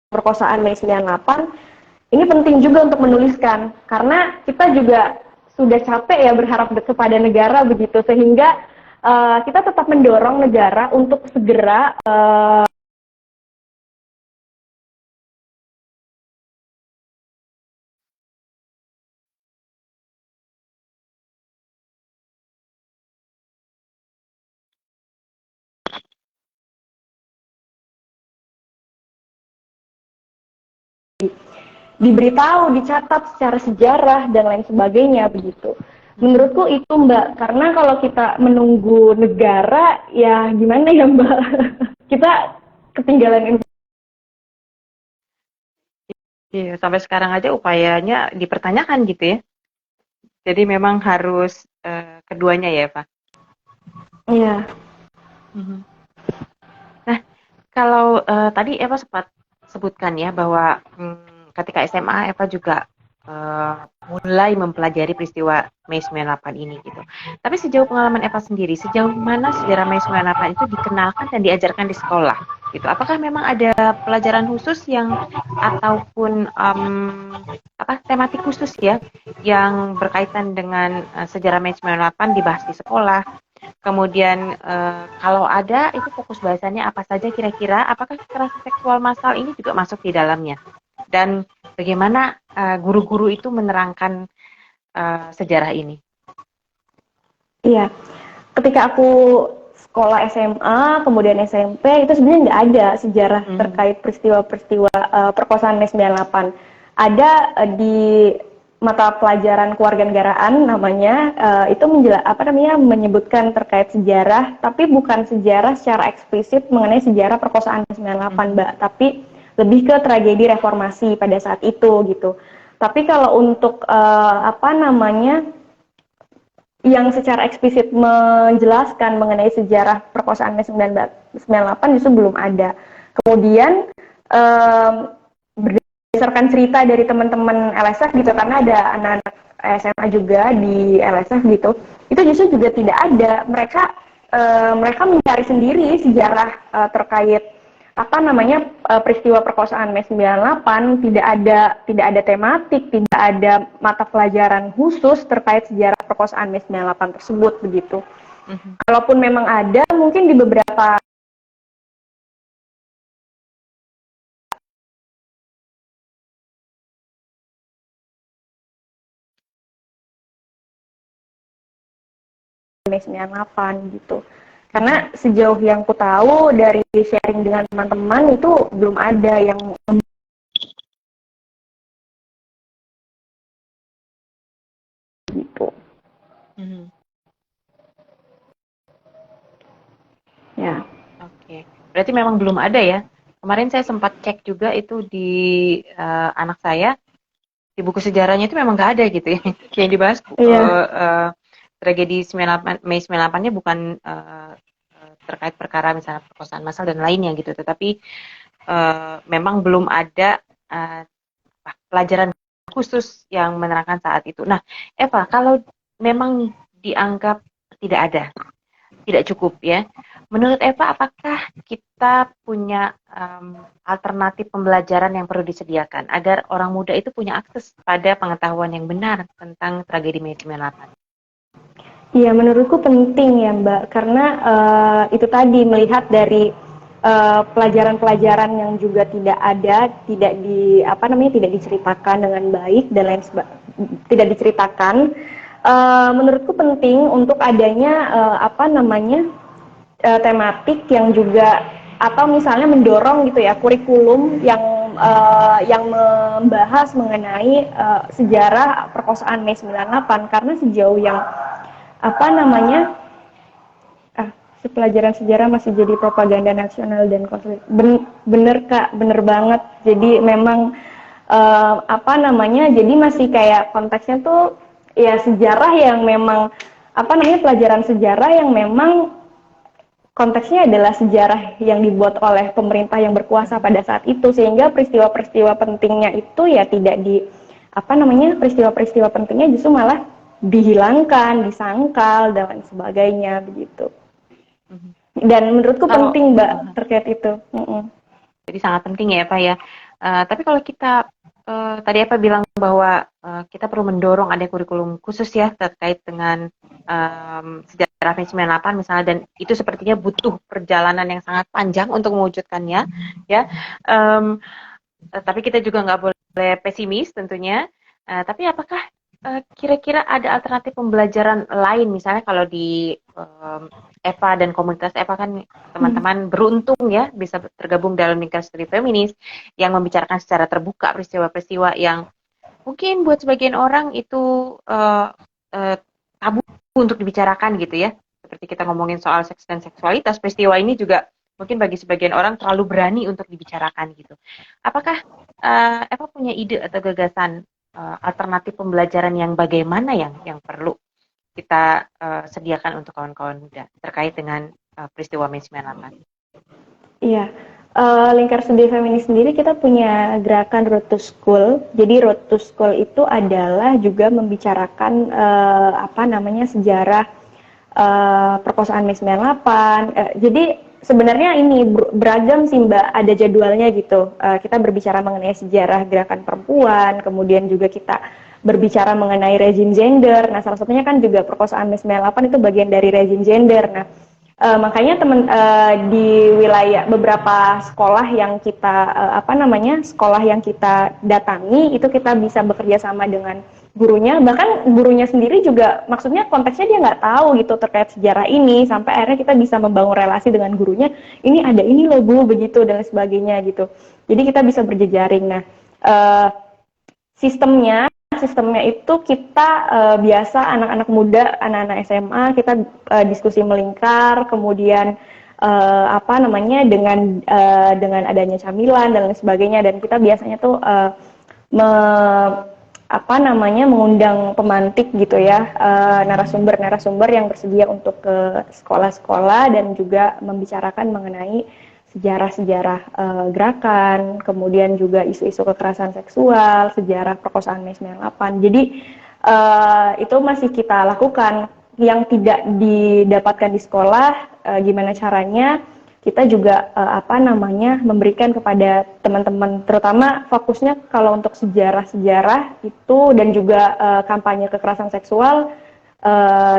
perkosaan Mei 98, ini penting juga untuk menuliskan karena kita juga sudah capek ya berharap kepada negara begitu sehingga kita tetap mendorong negara untuk segera diberitahu, dicatat secara sejarah dan lain sebagainya begitu. Menurutku itu Mbak, karena kalau kita menunggu negara ya gimana ya Mbak, kita ketinggalan. Iya, sampai sekarang aja upayanya dipertanyakan gitu ya. Jadi memang harus keduanya ya, Pak. Iya. Nah, kalau tadi Eva sempat sebutkan ya bahwa ketika SMA Eva juga mulai mempelajari peristiwa Mei 98 ini gitu. Tapi sejauh pengalaman Eva sendiri, sejauh mana sejarah Mei 98 itu dikenalkan dan diajarkan di sekolah gitu? Apakah memang ada pelajaran khusus yang ataupun tematik khusus ya yang berkaitan dengan sejarah Mei 98 dibahas di sekolah? Kemudian kalau ada itu fokus bahasanya apa saja kira-kira? Apakah kekerasan seksual massal ini juga masuk di dalamnya? Dan bagaimana guru-guru itu menerangkan sejarah ini? Iya, ketika aku sekolah SMA, kemudian SMP, itu sebenarnya nggak ada sejarah terkait peristiwa-peristiwa perkosaan Mei 98. Ada di mata pelajaran kewarganegaraan namanya, itu menyebutkan terkait sejarah, tapi bukan sejarah secara eksplisit mengenai sejarah perkosaan Mei 98, Mbak, tapi lebih ke tragedi reformasi pada saat itu gitu. Tapi kalau untuk yang secara eksplisit menjelaskan mengenai sejarah perkosaan Mei 98 justru belum ada. Kemudian berdasarkan cerita dari teman-teman LSF gitu, karena ada anak-anak SMA juga di LSF gitu, itu justru juga tidak ada. Mereka mencari sendiri sejarah terkait peristiwa perkosaan Mei 98, tidak ada tematik, tidak ada mata pelajaran khusus terkait sejarah perkosaan Mei 98 tersebut begitu. Kalaupun memang ada, mungkin di beberapa Mei 98 gitu. Karena sejauh yang ku tahu dari sharing dengan teman-teman itu belum ada yang gitu. Oke. Berarti memang belum ada ya. Kemarin saya sempat cek juga itu di anak saya, di buku sejarahnya itu memang nggak ada gitu ya. Yang dibahas Iya. tragedi 98, Mei 98-nya bukan terkait perkara misalnya perkosaan massal dan lainnya gitu, tetapi memang belum ada uh, pelajaran khusus yang menerangkan saat itu. Nah, Eva, kalau memang dianggap tidak ada, tidak cukup ya, menurut Eva, apakah kita punya alternatif pembelajaran yang perlu disediakan agar orang muda itu punya akses pada pengetahuan yang benar tentang tragedi Mei 98? Iya, menurutku penting ya Mbak, karena itu tadi melihat dari pelajaran-pelajaran yang juga tidak ada, tidak tidak diceritakan dengan baik dan tidak diceritakan. Menurutku penting untuk adanya tematik yang juga atau misalnya mendorong gitu ya kurikulum yang membahas mengenai sejarah perkosaan Mei 98 karena sejauh yang apa namanya pelajaran sejarah masih jadi propaganda nasional dan konflik. Bener Kak, bener banget. Jadi memang jadi masih kayak konteksnya tuh ya sejarah yang memang pelajaran sejarah yang memang konteksnya adalah sejarah yang dibuat oleh pemerintah yang berkuasa pada saat itu, sehingga peristiwa-peristiwa pentingnya itu ya tidak di peristiwa-peristiwa pentingnya justru malah dihilangkan, disangkal dan lain sebagainya begitu. Dan menurutku penting Mbak terkait itu. Jadi sangat penting ya Pak ya. Tapi kalau kita tadi Eva bilang bahwa kita perlu mendorong ada kurikulum khusus ya terkait dengan sejarah Mei 98 misalnya, dan itu sepertinya butuh perjalanan yang sangat panjang untuk mewujudkannya ya. Tapi kita juga nggak boleh pesimis tentunya. Tapi apakah kira-kira ada alternatif pembelajaran lain, misalnya kalau di Eva dan komunitas Eva kan teman-teman beruntung ya bisa tergabung dalam lingkar studi feminis yang membicarakan secara terbuka peristiwa-peristiwa yang mungkin buat sebagian orang itu tabu untuk dibicarakan gitu ya. Seperti kita ngomongin soal seks dan seksualitas, peristiwa ini juga mungkin bagi sebagian orang terlalu berani untuk dibicarakan gitu. Apakah Eva punya ide atau gagasan alternatif pembelajaran yang bagaimana yang perlu kita sediakan untuk kawan-kawan muda terkait dengan peristiwa Mei 98? Iya, lingkar studi feminis sendiri kita punya gerakan Road to School. Jadi Road to School itu adalah juga membicarakan sejarah perkosaan Mei 98. Jadi sebenarnya ini beragam sih Mbak, ada jadwalnya gitu. Kita berbicara mengenai sejarah gerakan perempuan, kemudian juga kita berbicara mengenai rezim gender. Nah, salah satunya kan juga perkosaan Mei 98 itu bagian dari rezim gender. Nah, makanya di wilayah beberapa sekolah yang kita sekolah yang kita datangi itu kita bisa bekerja sama dengan gurunya, bahkan gurunya sendiri juga maksudnya konteksnya dia nggak tahu gitu terkait sejarah ini, sampai akhirnya kita bisa membangun relasi dengan gurunya, ini ada ini loh Bu, begitu dan sebagainya gitu. Jadi kita bisa berjejaring. Nah, sistemnya itu kita biasa anak-anak muda, anak-anak SMA kita diskusi melingkar, kemudian dengan adanya camilan dan lain sebagainya, dan kita biasanya tuh mengundang pemantik gitu ya, narasumber yang bersedia untuk ke sekolah-sekolah dan juga membicarakan mengenai sejarah-sejarah gerakan, kemudian juga isu-isu kekerasan seksual, sejarah perkosaan Mei 98. Jadi itu masih kita lakukan. Yang tidak didapatkan di sekolah, gimana caranya kita juga memberikan kepada teman-teman, terutama fokusnya kalau untuk sejarah-sejarah itu dan juga kampanye kekerasan seksual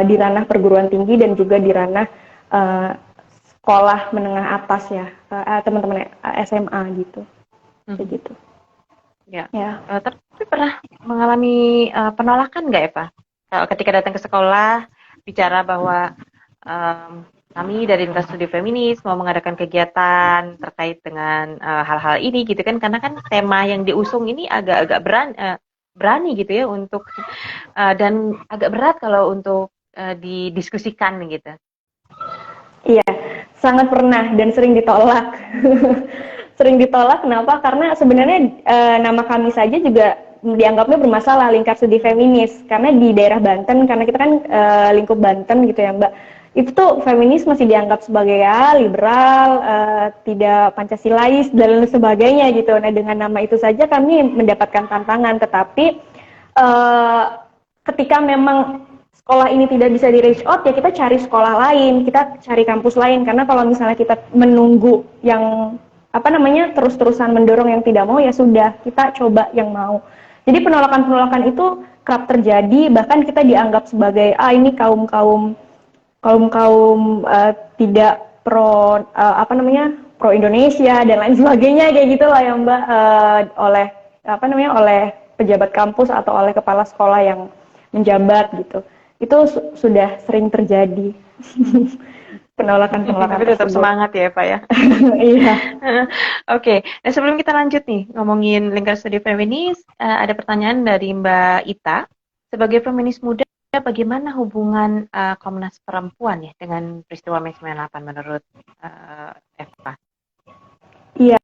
di ranah perguruan tinggi dan juga di ranah sekolah menengah atas ya, teman-teman SMA gitu. Begitu. Ya. Tapi pernah mengalami penolakan nggak Eva? Ketika datang ke sekolah bicara bahwa kami dari Lingkar Studi Feminis mau mengadakan kegiatan terkait dengan hal-hal ini gitu kan, karena kan tema yang diusung ini agak-agak berani gitu ya untuk dan agak berat kalau untuk didiskusikan gitu. Iya, Sangat pernah dan sering ditolak. Sering ditolak kenapa? Karena sebenarnya nama kami saja juga dianggapnya bermasalah, lingkar studi feminis. Karena di daerah Banten, karena kita kan lingkup Banten gitu ya Mbak, itu tuh feminis masih dianggap sebagai ya liberal, tidak Pancasilais dan lain sebagainya gitu. Nah dengan nama itu saja kami mendapatkan tantangan, tetapi ketika memang sekolah ini tidak bisa di reach out, ya kita cari sekolah lain, kita cari kampus lain. Karena kalau misalnya kita menunggu yang terus-terusan mendorong yang tidak mau, ya sudah, kita coba yang mau. Jadi penolakan-penolakan itu kerap terjadi, bahkan kita dianggap sebagai ini kaum tidak pro Indonesia dan lain sebagainya, kayak gitulah ya Mbak, oleh pejabat kampus atau oleh kepala sekolah yang menjabat gitu. Itu sudah sering terjadi. Penolakan-penolakan Tapi tetap tersebut. semangat ya Pak ya. Iya. Oke, nah sebelum kita lanjut nih ngomongin lingkar studi feminis, ada pertanyaan dari Mbak Ita. Sebagai feminis muda, bagaimana hubungan Komnas Perempuan ya dengan peristiwa Mei 98 menurut Eva? Iya,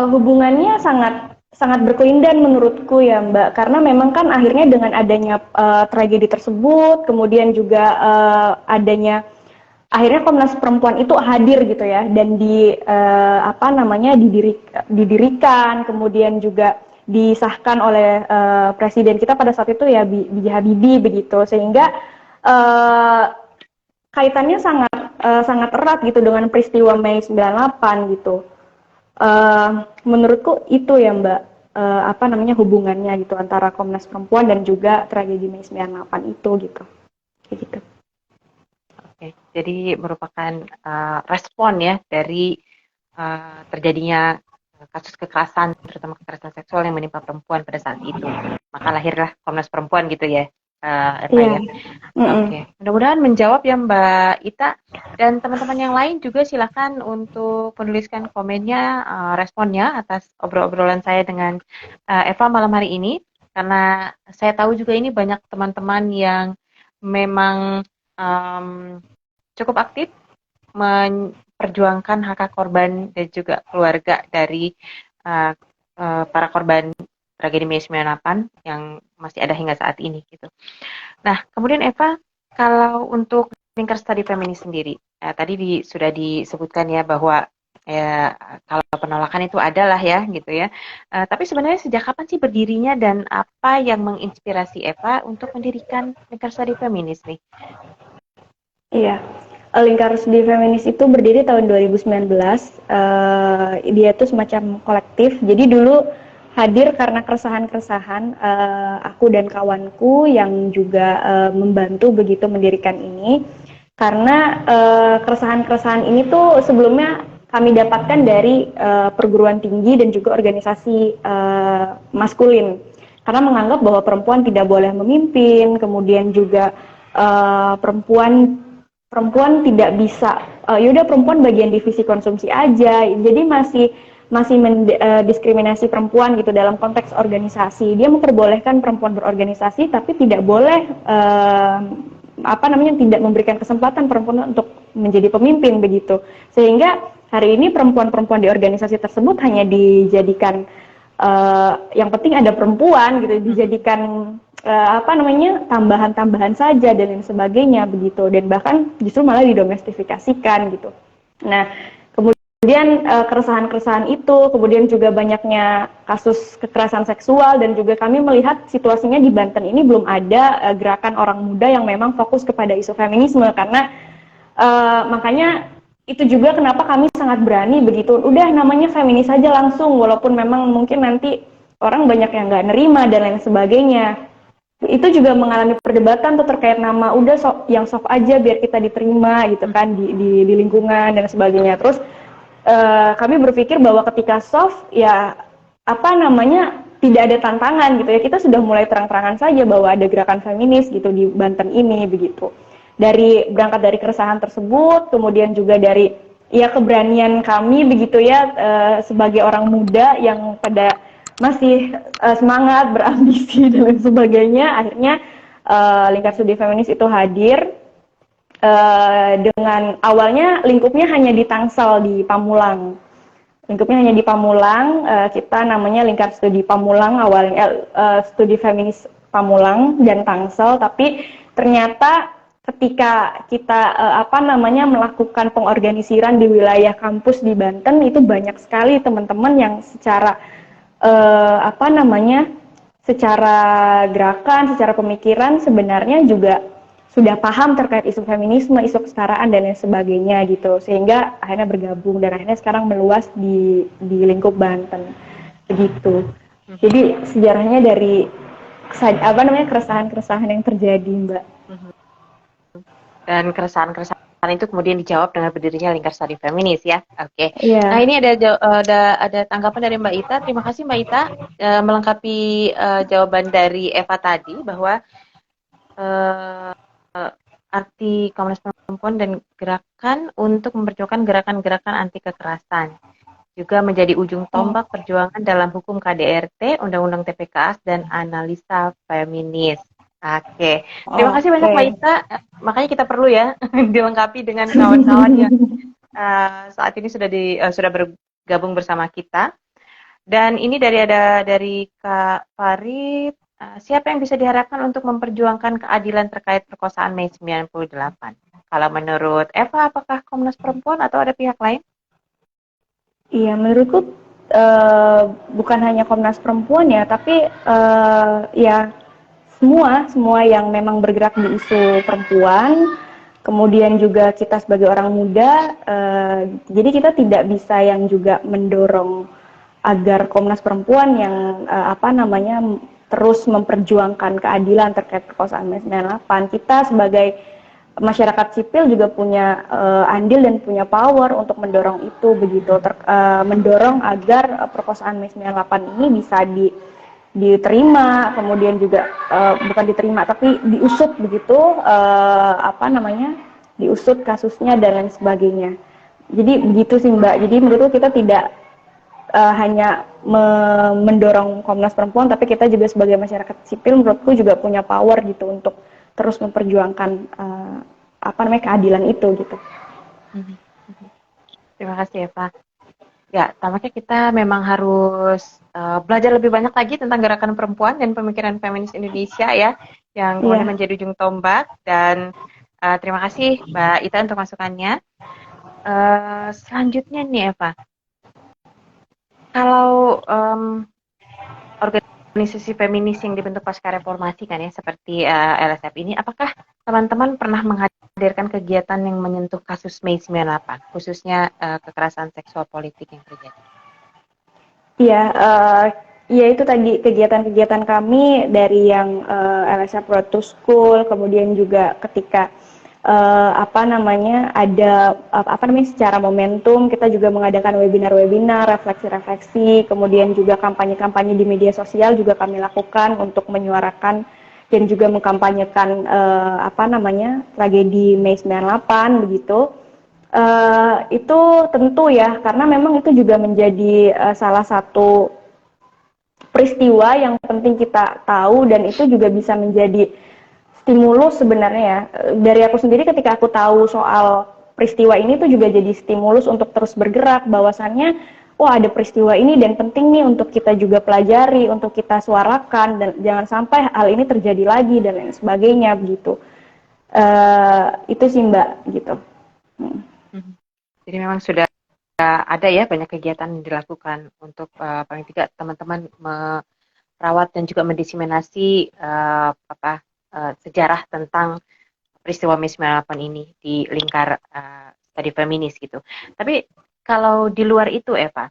hubungannya sangat sangat berkelindan menurutku ya Mbak, karena memang kan akhirnya dengan adanya tragedi tersebut, kemudian juga adanya akhirnya Komnas Perempuan itu hadir gitu ya, dan didirikan, kemudian juga disahkan oleh presiden kita pada saat itu ya, B.J. Habibie begitu, sehingga kaitannya sangat erat gitu dengan peristiwa Mei 98 gitu. Menurutku itu ya Mbak, hubungannya gitu antara Komnas Perempuan dan juga tragedi Mei 98 itu gitu. Kayak gitu. Oke, jadi merupakan respon ya dari terjadinya kasus kekerasan, terutama kekerasan seksual yang menimpa perempuan pada saat itu. Maka lahirlah Komnas Perempuan gitu ya, Eva ya. Oke, mudah-mudahan menjawab ya Mbak Ita. Dan teman-teman yang lain juga silakan untuk menuliskan komennya, responnya atas obrol-obrolan saya dengan Eva malam hari ini. Karena saya tahu juga ini banyak teman-teman yang memang cukup aktif memperjuangkan hak korban dan juga keluarga dari para korban tragedi Mei 98 yang masih ada hingga saat ini gitu. Nah, kemudian Eva, kalau untuk lingkar studi feminis sendiri, tadi sudah disebutkan ya bahwa ya kalau penolakan itu adalah ya gitu ya. Tapi sebenarnya sejak kapan sih berdirinya dan apa yang menginspirasi Eva untuk mendirikan lingkar studi feminis nih? Iya, lingkar studi feminis itu berdiri tahun 2019. Dia itu semacam kolektif. Jadi dulu hadir karena keresahan-keresahan aku dan kawanku yang juga membantu begitu mendirikan ini. Karena keresahan-keresahan ini tuh sebelumnya kami dapatkan dari perguruan tinggi dan juga organisasi maskulin. Karena menganggap bahwa perempuan tidak boleh memimpin, kemudian juga perempuan tidak bisa, yaudah perempuan bagian divisi konsumsi aja, jadi masih mendiskriminasi perempuan gitu dalam konteks organisasi. Dia memperbolehkan perempuan berorganisasi, tapi tidak boleh tidak memberikan kesempatan perempuan untuk menjadi pemimpin begitu. Sehingga hari ini perempuan-perempuan di organisasi tersebut hanya dijadikan yang penting ada perempuan gitu, dijadikan tambahan-tambahan saja dan lain sebagainya begitu, dan bahkan justru malah didomestifikasikan gitu. Nah, kemudian keresahan-keresahan itu, kemudian juga banyaknya kasus kekerasan seksual, dan juga kami melihat situasinya di Banten ini belum ada gerakan orang muda yang memang fokus kepada isu feminisme, karena makanya itu juga kenapa kami sangat berani begitu, udah namanya feminis saja langsung, walaupun memang mungkin nanti orang banyak yang nggak nerima dan lain sebagainya. Itu juga mengalami perdebatan tuh terkait nama, udah yang soft aja biar kita diterima gitu kan di lingkungan dan sebagainya. Terus kami berpikir bahwa ketika soft ya tidak ada tantangan gitu ya, kita sudah mulai terang-terangan saja bahwa ada gerakan feminis gitu di Banten ini begitu. Berangkat dari keresahan tersebut, kemudian juga dari ya keberanian kami begitu ya sebagai orang muda yang pada masih semangat, berambisi dan lain sebagainya. Akhirnya lingkar studi feminis itu hadir dengan awalnya lingkupnya hanya di Tangsel di Pamulang. Lingkupnya hanya di Pamulang, kita namanya Lingkar Studi Pamulang awalnya, Studi Feminis Pamulang dan Tangsel, tapi ternyata ketika kita melakukan pengorganisiran di wilayah kampus di Banten, itu banyak sekali teman-teman yang secara secara gerakan, secara pemikiran sebenarnya juga sudah paham terkait isu feminisme, isu kesetaraan dan lain sebagainya gitu, sehingga akhirnya bergabung dan akhirnya sekarang meluas di lingkup Banten begitu. Jadi sejarahnya dari keresahan-keresahan yang terjadi, Mbak. Dan keresahan-keresahan itu kemudian dijawab dengan berdirinya Lingkar Studi Feminis ya. Oke. Iya. Nah, ini ada tanggapan dari Mbak Ita. Terima kasih Mbak Ita melengkapi jawaban dari Eva tadi bahwa arti Komnas Perempuan dan gerakan untuk memperjuangkan gerakan-gerakan anti kekerasan. Juga menjadi ujung tombak perjuangan dalam hukum KDRT, Undang-Undang TPKS, dan analisa feminis. Oke, terima kasih banyak Mbak Ita. Makanya kita perlu ya dilengkapi dengan kawan-kawan yang saat ini sudah bergabung bersama kita. Dan ini dari Kak Farid, siapa yang bisa diharapkan untuk memperjuangkan keadilan terkait perkosaan Mei 98? Kalau menurut Eva, apakah Komnas Perempuan atau ada pihak lain? Iya, menurutku bukan hanya Komnas Perempuan ya, tapi ya semua yang memang bergerak di isu perempuan, kemudian juga kita sebagai orang muda, jadi kita tidak bisa yang juga mendorong agar Komnas Perempuan yang terus memperjuangkan keadilan terkait perkosaan Mei 98. Kita sebagai masyarakat sipil juga punya andil dan punya power untuk mendorong itu begitu, mendorong agar perkosaan Mei 98 ini bisa diterima, kemudian juga bukan diterima tapi diusut begitu, diusut kasusnya dan lain sebagainya. Jadi begitu sih Mbak. Jadi menurutku kita tidak hanya mendorong Komnas Perempuan, tapi kita juga sebagai masyarakat sipil menurutku juga punya power gitu untuk terus memperjuangkan keadilan itu gitu. Terima kasih Eva. Ya, tampaknya kita memang harus belajar lebih banyak lagi tentang gerakan perempuan dan pemikiran feminis Indonesia ya, yang kemudian menjadi ujung tombak. Dan terima kasih Mbak Ita untuk masukannya. Selanjutnya nih Eva, kalau organisasi feminis yang dibentuk pasca reformasi kan ya, seperti LSF ini, apakah teman-teman pernah menghadirkan kegiatan yang menyentuh kasus Mei 98, khususnya kekerasan seksual politik yang terjadi? Iya, ya itu tadi kegiatan-kegiatan kami dari yang LSF Road to School, kemudian juga ketika secara momentum kita juga mengadakan webinar-webinar, refleksi-refleksi, kemudian juga kampanye-kampanye di media sosial juga kami lakukan untuk menyuarakan dan juga mengkampanyekan tragedi Mei 98 begitu. Itu tentu ya, karena memang itu juga menjadi salah satu peristiwa yang penting kita tahu, dan itu juga bisa menjadi stimulus sebenarnya ya. Dari aku sendiri ketika aku tahu soal peristiwa ini tuh juga jadi stimulus untuk terus bergerak, bahwasannya ada peristiwa ini dan penting nih untuk kita juga pelajari, untuk kita suarakan, dan jangan sampai hal ini terjadi lagi dan lain sebagainya begitu. Itu sih Mbak gitu. Jadi memang sudah ada ya banyak kegiatan yang dilakukan untuk paling tidak teman-teman merawat dan juga mendiseminasi sejarah tentang peristiwa Mei 98 ini di lingkar studi feminis gitu. Tapi kalau di luar itu Eva,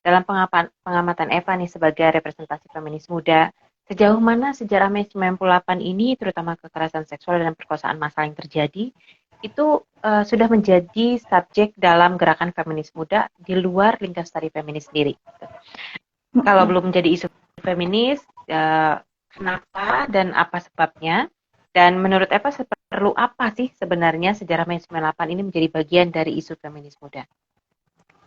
dalam pengamatan Eva nih sebagai representasi feminis muda, sejauh mana sejarah Mei 98 ini, terutama kekerasan seksual dan perkosaan massal yang terjadi, itu sudah menjadi subjek dalam gerakan feminis muda di luar lingkar studi feminis sendiri. Gitu. Kalau belum menjadi isu feminis, kenapa dan apa sebabnya? Dan menurut Eva, perlu apa sih sebenarnya sejarah Mei 98 ini menjadi bagian dari isu feminis muda?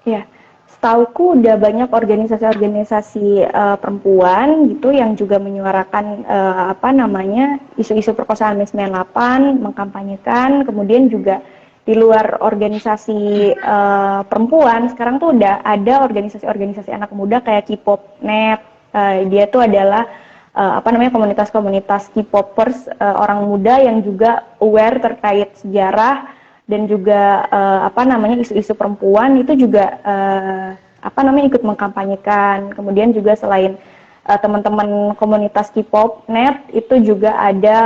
Ya, Setauku udah banyak organisasi-organisasi perempuan gitu yang juga menyuarakan isu-isu perkosaan Mei 98, mengkampanyekan, kemudian juga di luar organisasi perempuan sekarang tuh udah ada organisasi-organisasi anak muda kayak K-pop.net. Dia tuh adalah komunitas-komunitas K-popers, orang muda yang juga aware terkait sejarah dan juga isu-isu perempuan itu juga ikut mengkampanyekan. Kemudian juga selain teman-teman komunitas K-pop.net itu juga ada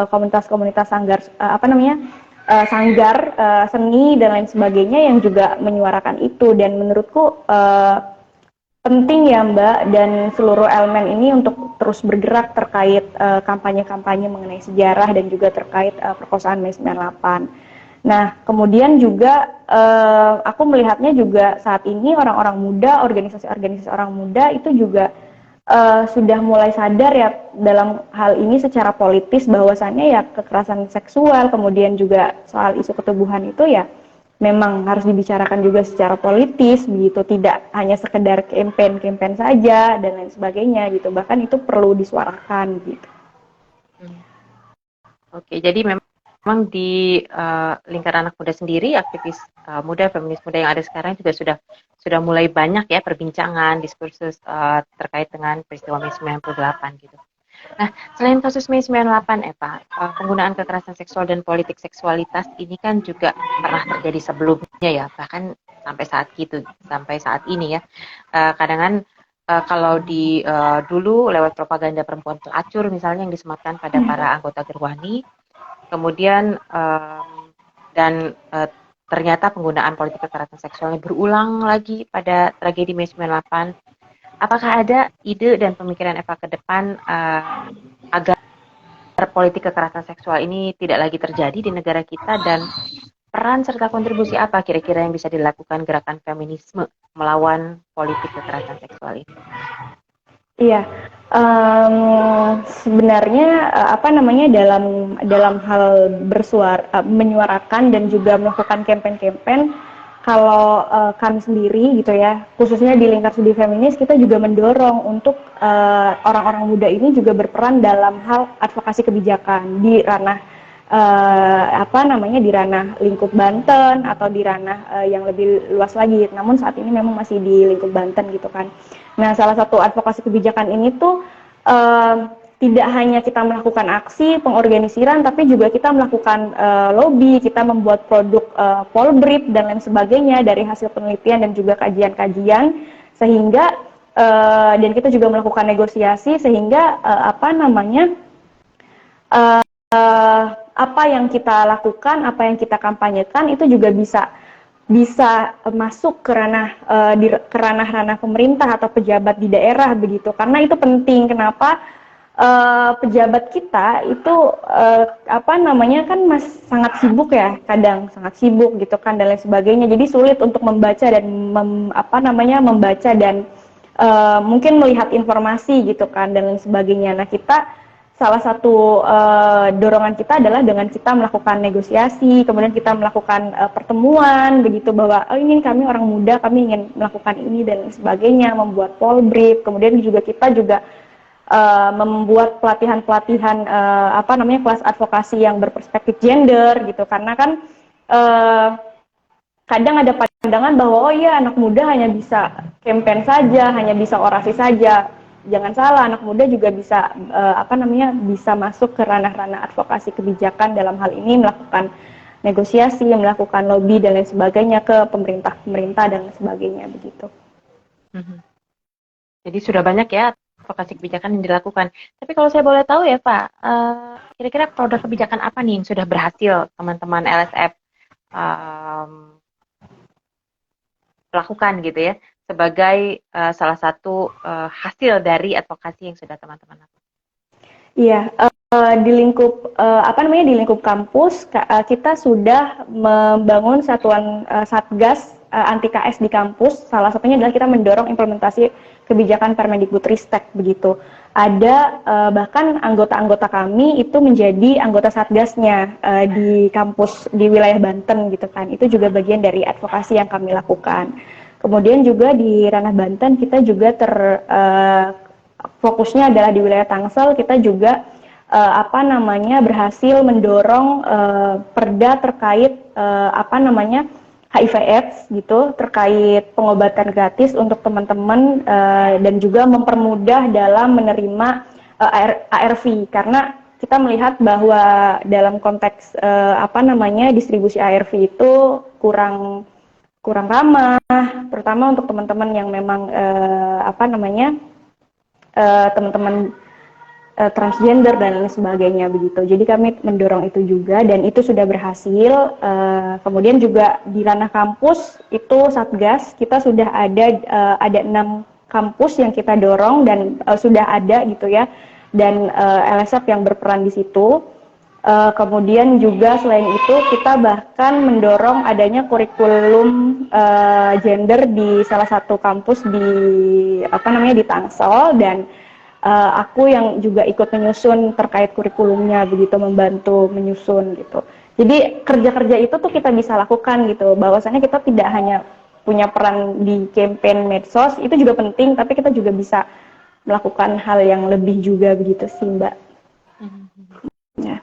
komunitas-komunitas sanggar seni dan lain sebagainya yang juga menyuarakan itu. Dan menurutku penting ya Mbak dan seluruh elemen ini untuk terus bergerak terkait kampanye-kampanye mengenai sejarah dan juga terkait perkosaan Mei 98. Nah, kemudian juga aku melihatnya juga saat ini orang-orang muda, organisasi-organisasi orang muda itu juga sudah mulai sadar ya dalam hal ini secara politis bahwasannya ya kekerasan seksual, kemudian juga soal isu ketubuhan itu ya memang harus dibicarakan juga secara politis begitu, tidak hanya sekedar campaign saja dan lain sebagainya gitu, bahkan itu perlu disuarakan gitu. Oke, jadi memang di lingkaran anak muda sendiri, aktivis muda, feminis muda yang ada sekarang juga sudah mulai banyak ya perbincangan, diskursus terkait dengan peristiwa Mei 98 gitu. Nah, selain kasus Mei 98, Eva, penggunaan kekerasan seksual dan politik seksualitas ini kan juga pernah terjadi sebelumnya ya, bahkan sampai saat ini ya. Kadang-kadang kalau di dulu lewat propaganda perempuan pelacur misalnya yang disematkan pada para anggota Gerwani, kemudian ternyata penggunaan politik kekerasan seksualnya berulang lagi pada tragedi Mei 98. Apakah ada ide dan pemikiran Eva ke depan agar politik kekerasan seksual ini tidak lagi terjadi di negara kita, dan peran serta kontribusi apa kira-kira yang bisa dilakukan gerakan feminisme melawan politik kekerasan seksual ini? Iya, sebenarnya dalam hal bersuara, menyuarakan dan juga melakukan campaign-campaign. Kalau kami sendiri gitu ya, khususnya di lingkar studi feminis, kita juga mendorong untuk orang-orang muda ini juga berperan dalam hal advokasi kebijakan di ranah di ranah lingkup Banten atau di ranah yang lebih luas lagi. Namun saat ini memang masih di lingkup Banten gitu kan. Nah, salah satu advokasi kebijakan ini tuh tidak hanya kita melakukan aksi pengorganisiran, tapi juga kita melakukan lobby, kita membuat produk polbrief dan lain sebagainya dari hasil penelitian dan juga kajian-kajian, sehingga dan kita juga melakukan negosiasi sehingga apa yang kita lakukan, apa yang kita kampanyekan itu juga bisa masuk ke ranah pemerintah atau pejabat di daerah begitu, karena itu penting. Kenapa? Pejabat kita itu kan sangat sibuk ya, kadang sangat sibuk gitu kan dan lain sebagainya, jadi sulit untuk membaca dan membaca dan mungkin melihat informasi gitu kan dan lain sebagainya. Nah, salah satu dorongan kita adalah dengan kita melakukan negosiasi, kemudian kita melakukan pertemuan begitu, bahwa ini kami orang muda, kami ingin melakukan ini dan lain sebagainya, membuat polbrief, kemudian juga kita juga membuat pelatihan-pelatihan kelas advokasi yang berperspektif gender gitu, karena kan kadang ada pandangan bahwa anak muda hanya bisa campaign saja, hanya bisa orasi saja. Jangan salah, anak muda juga bisa bisa masuk ke ranah-ranah advokasi kebijakan, dalam hal ini melakukan negosiasi, melakukan lobby dan lain sebagainya ke pemerintah dan lain sebagainya begitu. Jadi sudah banyak ya advokasi kebijakan yang dilakukan. Tapi kalau saya boleh tahu ya Pak, kira-kira produk kebijakan apa nih yang sudah berhasil teman-teman LSF lakukan gitu ya, sebagai salah satu hasil dari advokasi yang sudah teman-teman lakukan? Iya, di lingkup di lingkup kampus kita sudah membangun satuan satgas anti KS di kampus. Salah satunya adalah kita mendorong implementasi kebijakan Permendikbudristek begitu. Ada bahkan anggota-anggota kami itu menjadi anggota satgasnya di kampus di wilayah Banten gitu kan. Itu juga bagian dari advokasi yang kami lakukan. Kemudian juga di ranah Banten kita juga fokusnya adalah di wilayah Tangsel, kita juga berhasil mendorong perda terkait HIV/AIDS gitu, terkait pengobatan gratis untuk teman-teman dan juga mempermudah dalam menerima ARV, karena kita melihat bahwa dalam konteks distribusi ARV itu kurang ramah, terutama untuk teman-teman yang memang teman-teman transgender dan lain sebagainya begitu. Jadi kami mendorong itu juga dan itu sudah berhasil. Kemudian juga di ranah kampus itu Satgas kita sudah ada 6 kampus yang kita dorong dan sudah ada gitu ya, dan LSF yang berperan di situ. Kemudian juga selain itu kita bahkan mendorong adanya kurikulum gender di salah satu kampus di Tangsel, dan aku yang juga ikut menyusun terkait kurikulumnya begitu, membantu menyusun gitu. Jadi kerja-kerja itu tuh kita bisa lakukan gitu, bahwasannya kita tidak hanya punya peran di campaign medsos, itu juga penting, tapi kita juga bisa melakukan hal yang lebih juga begitu sih Mbak. Ya.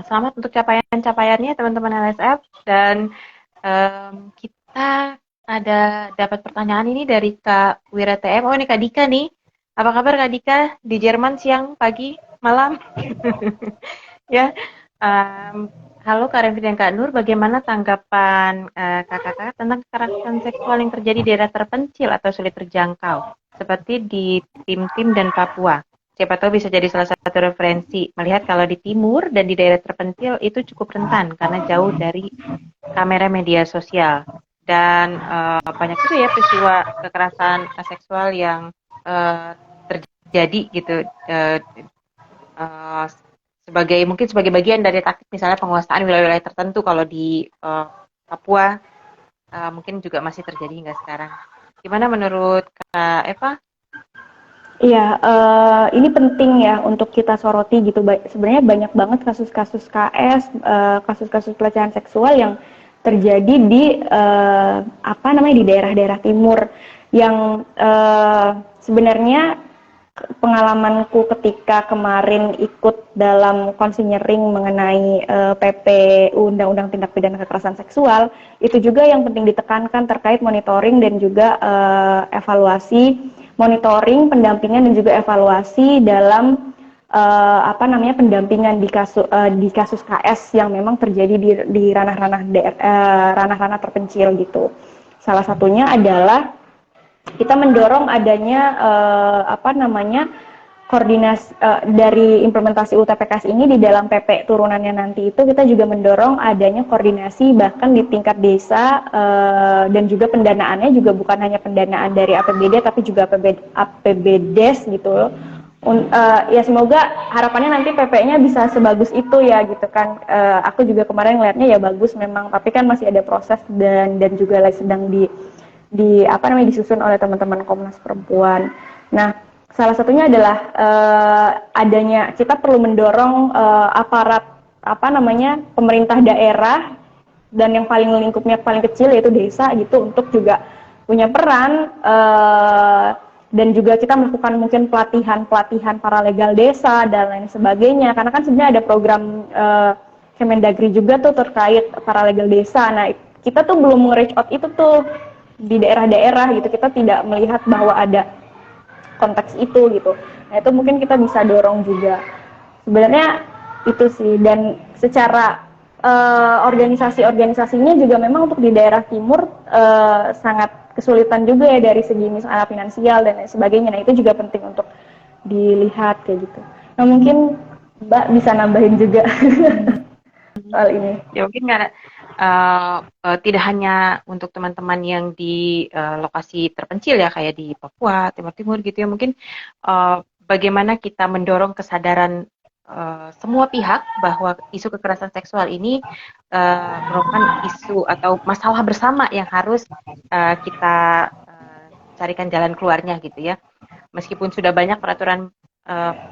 Selamat untuk capaian-capaiannya teman-teman LSF, dan kita dapat pertanyaan ini dari Kak Wira TM. Oh, ini Kak Dika nih. Apa kabar Kak Dika di Jerman, siang, pagi, malam? Ya. Halo Kak Renvi dan Kak Nur, bagaimana tanggapan kakak-kakak tentang kekerasan seksual yang terjadi di daerah terpencil atau sulit terjangkau, seperti di Tim-Tim dan Papua? Siapa tahu bisa jadi salah satu referensi, melihat kalau di timur dan di daerah terpencil itu cukup rentan karena jauh dari kamera media sosial. Dan banyak juga ya peristiwa kekerasan seksual yang terjadi gitu, mungkin sebagai bagian dari taktik misalnya penguasaan wilayah-wilayah tertentu. Kalau di Papua mungkin juga masih terjadi hingga sekarang. Gimana menurut Kak Eva? Iya, ini penting ya untuk kita soroti gitu. Sebenarnya banyak banget kasus-kasus KS, kasus-kasus pelecehan seksual yang terjadi di di daerah-daerah timur, yang sebenarnya pengalamanku ketika kemarin ikut dalam konseling mengenai PP Undang-Undang Tindak Pidana Kekerasan Seksual, itu juga yang penting ditekankan terkait monitoring dan juga evaluasi, monitoring, pendampingan dan juga evaluasi dalam pendampingan di kasus KS yang memang terjadi di ranah-ranah terpencil gitu. Salah satunya adalah kita mendorong adanya koordinasi dari implementasi UTPKS ini di dalam PP turunannya nanti itu, kita juga mendorong adanya koordinasi bahkan di tingkat desa, dan juga pendanaannya juga bukan hanya pendanaan dari APBD tapi juga APBDes gitu. Ya semoga harapannya nanti PP-nya bisa sebagus itu ya gitu kan. Aku juga kemarin ngeliatnya ya bagus memang, tapi kan masih ada proses dan juga sedang disusun oleh teman-teman Komnas Perempuan. Nah, salah satunya adalah adanya, kita perlu mendorong aparat pemerintah daerah dan yang paling lingkupnya paling kecil yaitu desa gitu, untuk juga punya peran, dan juga kita melakukan mungkin pelatihan paralegal desa dan lain sebagainya, karena kan sebenarnya ada program Kemendagri juga tuh terkait paralegal desa. Nah, kita tuh belum nge-reach out itu tuh di daerah-daerah gitu, kita tidak melihat bahwa ada konteks itu gitu. Nah, itu mungkin kita bisa dorong juga. Sebenarnya itu sih, dan secara organisasinya juga memang untuk di daerah timur sangat kesulitan juga ya dari segi misalnya finansial dan lain sebagainya. Nah, itu juga penting untuk dilihat kayak gitu. Nah, mungkin Mbak bisa nambahin juga soal ini. Ya mungkin karena tidak hanya untuk teman-teman yang di lokasi terpencil ya, kayak di Papua, Timur Timur gitu ya, mungkin bagaimana kita mendorong kesadaran semua pihak bahwa isu kekerasan seksual ini merupakan isu atau masalah bersama yang harus kita carikan jalan keluarnya gitu ya. Meskipun sudah banyak peraturan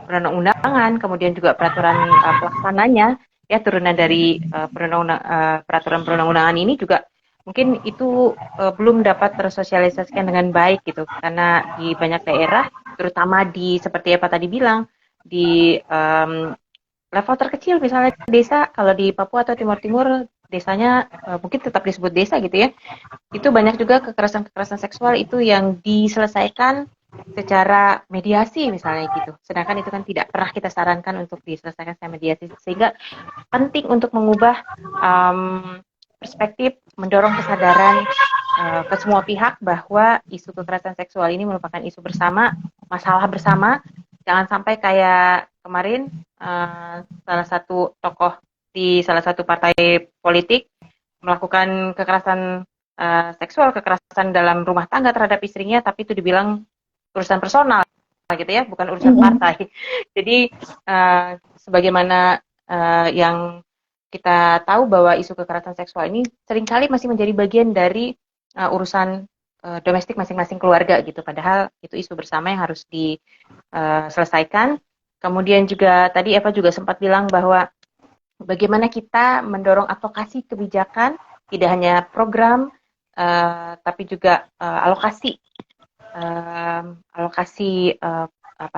perundang-undangan, kemudian juga peraturan pelaksananya, ya turunan dari peraturan perundang-undangan ini juga mungkin itu belum dapat tersosialisasikan dengan baik gitu, karena di banyak daerah, terutama di seperti Eva tadi bilang, di level terkecil misalnya desa, kalau di Papua atau Timur Timur desanya mungkin tetap disebut desa gitu ya, itu banyak juga kekerasan-kekerasan seksual itu yang diselesaikan secara mediasi misalnya gitu. Sedangkan itu kan tidak pernah kita sarankan untuk diselesaikan secara mediasi, sehingga penting untuk mengubah perspektif, mendorong kesadaran ke semua pihak bahwa isu kekerasan seksual ini merupakan isu bersama, masalah bersama. Jangan sampai kayak kemarin salah satu tokoh di salah satu partai politik melakukan kekerasan seksual, kekerasan dalam rumah tangga terhadap istrinya, tapi itu dibilang urusan personal gitu ya, bukan urusan partai. Jadi sebagaimana yang kita tahu bahwa isu kekerasan seksual ini seringkali masih menjadi bagian dari urusan domestik masing-masing keluarga gitu, padahal itu isu bersama yang harus diselesaikan. Kemudian juga tadi Eva juga sempat bilang bahwa bagaimana kita mendorong advokasi kebijakan, tidak hanya program, tapi juga alokasi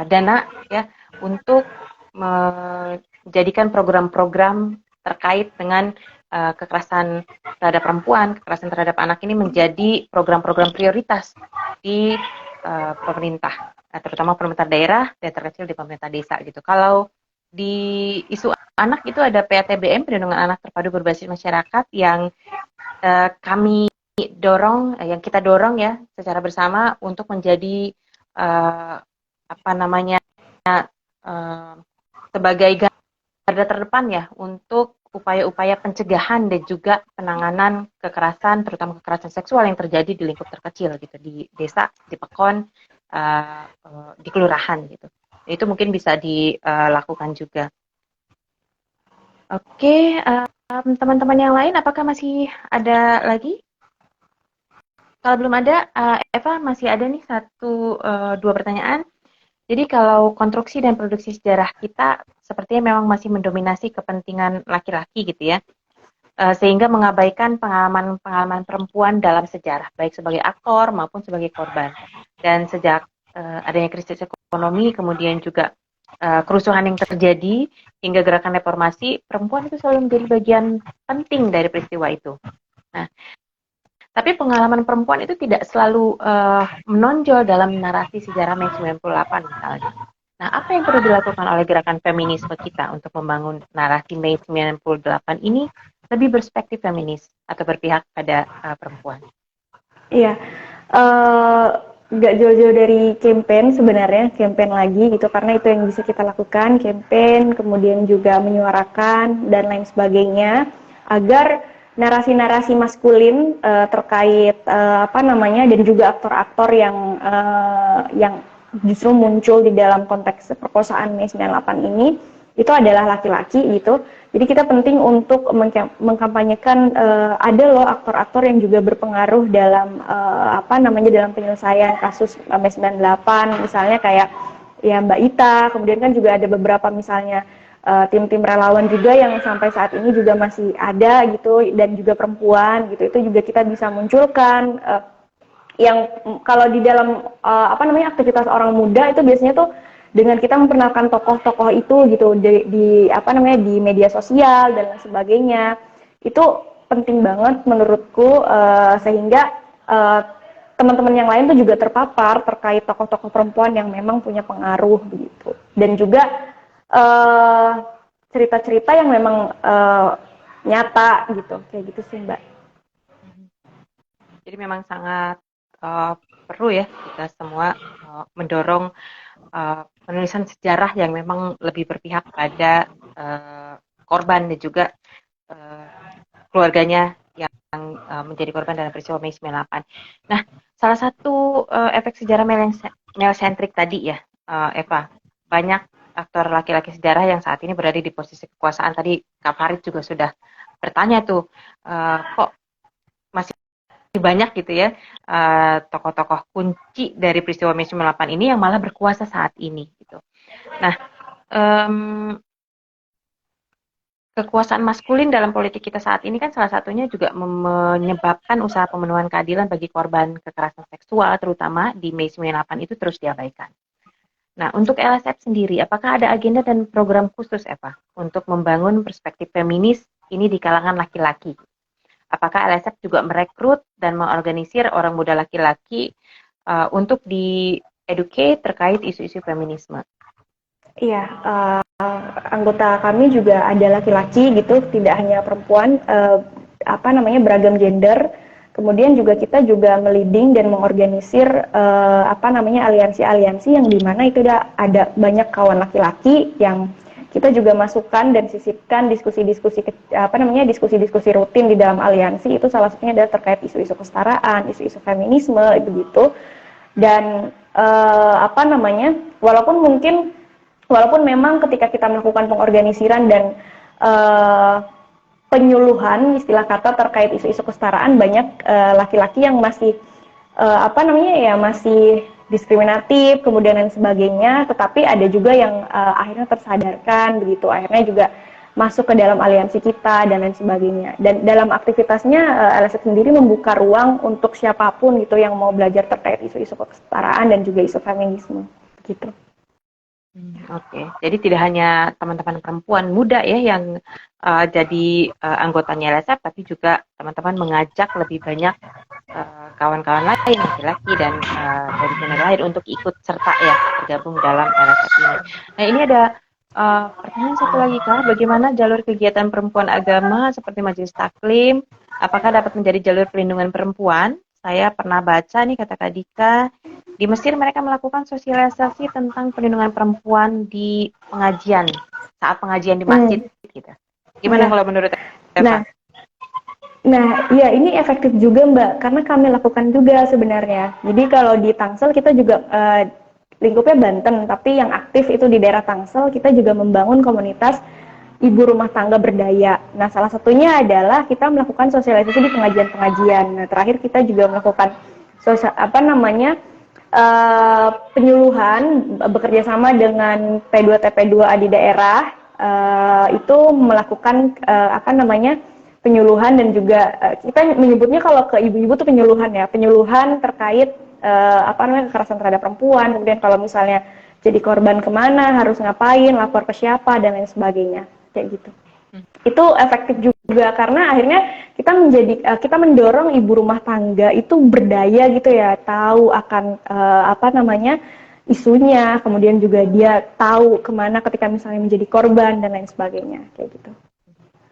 dana ya, untuk menjadikan program-program terkait dengan kekerasan terhadap perempuan, kekerasan terhadap anak ini menjadi program-program prioritas di pemerintah, terutama pemerintah daerah dan terkecil di pemerintah desa gitu. Kalau di isu anak itu ada PATBM, Perlindungan Anak Terpadu Berbasis Masyarakat, yang kami dorong, yang kita dorong ya secara bersama untuk menjadi sebagai garda terdepan ya untuk upaya-upaya pencegahan dan juga penanganan kekerasan, terutama kekerasan seksual yang terjadi di lingkup terkecil gitu, di desa, di pekon, di kelurahan gitu. Itu mungkin bisa dilakukan juga. Oke, teman-teman yang lain, apakah masih ada lagi? Kalau belum ada, Eva masih ada nih dua pertanyaan. Jadi kalau konstruksi dan produksi sejarah kita sepertinya memang masih mendominasi kepentingan laki-laki gitu ya, sehingga mengabaikan pengalaman-pengalaman perempuan dalam sejarah, baik sebagai aktor maupun sebagai korban. Dan sejak adanya krisis ekonomi, kemudian juga kerusuhan yang terjadi hingga gerakan reformasi, perempuan itu selalu menjadi bagian penting dari peristiwa itu. Nah, tapi pengalaman perempuan itu tidak selalu menonjol dalam narasi sejarah Mei 98 misalnya. Nah, apa yang perlu dilakukan oleh gerakan feminisme kita untuk membangun narasi Mei 98 ini lebih berspektif feminis atau berpihak pada perempuan? Iya, nggak jauh-jauh dari campaign sebenarnya, campaign lagi gitu, karena itu yang bisa kita lakukan, campaign, kemudian juga menyuarakan dan lain sebagainya, agar narasi-narasi maskulin terkait dan juga aktor-aktor yang justru muncul di dalam konteks perkosaan Mei 98 ini itu adalah laki-laki gitu. Jadi kita penting untuk mengkampanyekan ada loh aktor-aktor yang juga berpengaruh dalam dalam penyelesaian kasus Mei 98, misalnya kayak ya Mbak Ita, kemudian kan juga ada beberapa misalnya tim-tim relawan juga yang sampai saat ini juga masih ada gitu, dan juga perempuan gitu, itu juga kita bisa munculkan yang kalau di dalam aktivitas orang muda itu biasanya tuh dengan kita memperkenalkan tokoh-tokoh itu gitu di media sosial dan lain sebagainya, itu penting banget menurutku, sehingga teman-teman yang lain tuh juga terpapar terkait tokoh-tokoh perempuan yang memang punya pengaruh begitu, dan juga cerita-cerita yang memang nyata gitu, kayak gitu sih Mbak. Jadi memang sangat perlu ya kita semua mendorong penulisan sejarah yang memang lebih berpihak pada korban dan juga keluarganya yang menjadi korban dalam peristiwa Mei 98. Nah, salah satu efek sejarah male-centric tadi ya, Eva, banyak aktor laki-laki sejarah yang saat ini berada di posisi kekuasaan. Tadi Kak Farid juga sudah bertanya tuh, kok masih banyak gitu ya tokoh-tokoh kunci dari peristiwa Mei 98 ini yang malah berkuasa saat ini gitu. Nah, kekuasaan maskulin dalam politik kita saat ini kan salah satunya juga menyebabkan usaha pemenuhan keadilan bagi korban kekerasan seksual terutama di Mei 98 itu terus diabaikan. Nah, untuk LSF sendiri, apakah ada agenda dan program khusus, Eva, untuk membangun perspektif feminis ini di kalangan laki-laki? Apakah LSF juga merekrut dan mengorganisir orang muda laki-laki untuk di-educate terkait isu-isu feminisme? Iya, anggota kami juga ada laki-laki gitu, tidak hanya perempuan, beragam gender. Kemudian juga kita juga meliding dan mengorganisir aliansi-aliansi yang dimana itu ada banyak kawan laki-laki yang kita juga masukkan dan sisipkan diskusi-diskusi rutin di dalam aliansi. Itu salah satunya adalah terkait isu-isu kesetaraan, isu-isu feminisme itu gitu. Dan walaupun memang ketika kita melakukan pengorganisiran dan penyuluhan istilah kata terkait isu-isu kesetaraan, banyak laki-laki yang masih masih diskriminatif kemudian dan sebagainya, tetapi ada juga yang akhirnya tersadarkan begitu, akhirnya juga masuk ke dalam aliansi kita dan lain sebagainya. Dan dalam aktivitasnya LSF sendiri membuka ruang untuk siapapun gitu yang mau belajar terkait isu-isu kesetaraan dan juga isu feminisme gitu. Oke, jadi tidak hanya teman-teman perempuan muda ya yang jadi anggotanya LSF, tapi juga teman-teman mengajak lebih banyak kawan-kawan lain, laki-laki dan dari gender lain untuk ikut serta ya bergabung dalam LSF ini. Nah, ini ada pertanyaan satu lagi, Kak, bagaimana jalur kegiatan perempuan agama seperti Majelis Taklim, apakah dapat menjadi jalur perlindungan perempuan? Saya pernah baca nih, kata Kak Dika, di Mesir mereka melakukan sosialisasi tentang perlindungan perempuan di pengajian, saat pengajian di masjid gitu. Gimana kalau menurut Eva? Nah, ya ini efektif juga Mbak, karena kami lakukan juga sebenarnya. Jadi kalau di Tangsel kita juga lingkupnya Banten, tapi yang aktif itu di daerah Tangsel kita juga membangun komunitas ibu rumah tangga berdaya. Nah, salah satunya adalah kita melakukan sosialisasi di pengajian-pengajian. Nah, terakhir kita juga melakukan penyuluhan bekerja sama dengan P2TP2A di daerah, itu melakukan penyuluhan dan juga kita menyebutnya kalau ke ibu-ibu tuh penyuluhan terkait kekerasan terhadap perempuan. Kemudian kalau misalnya jadi korban kemana, harus ngapain, lapor ke siapa dan lain sebagainya, kayak gitu. Itu efektif juga karena akhirnya kita mendorong ibu rumah tangga itu berdaya gitu ya, tahu akan isunya, kemudian juga dia tahu kemana ketika misalnya menjadi korban dan lain sebagainya, kayak gitu.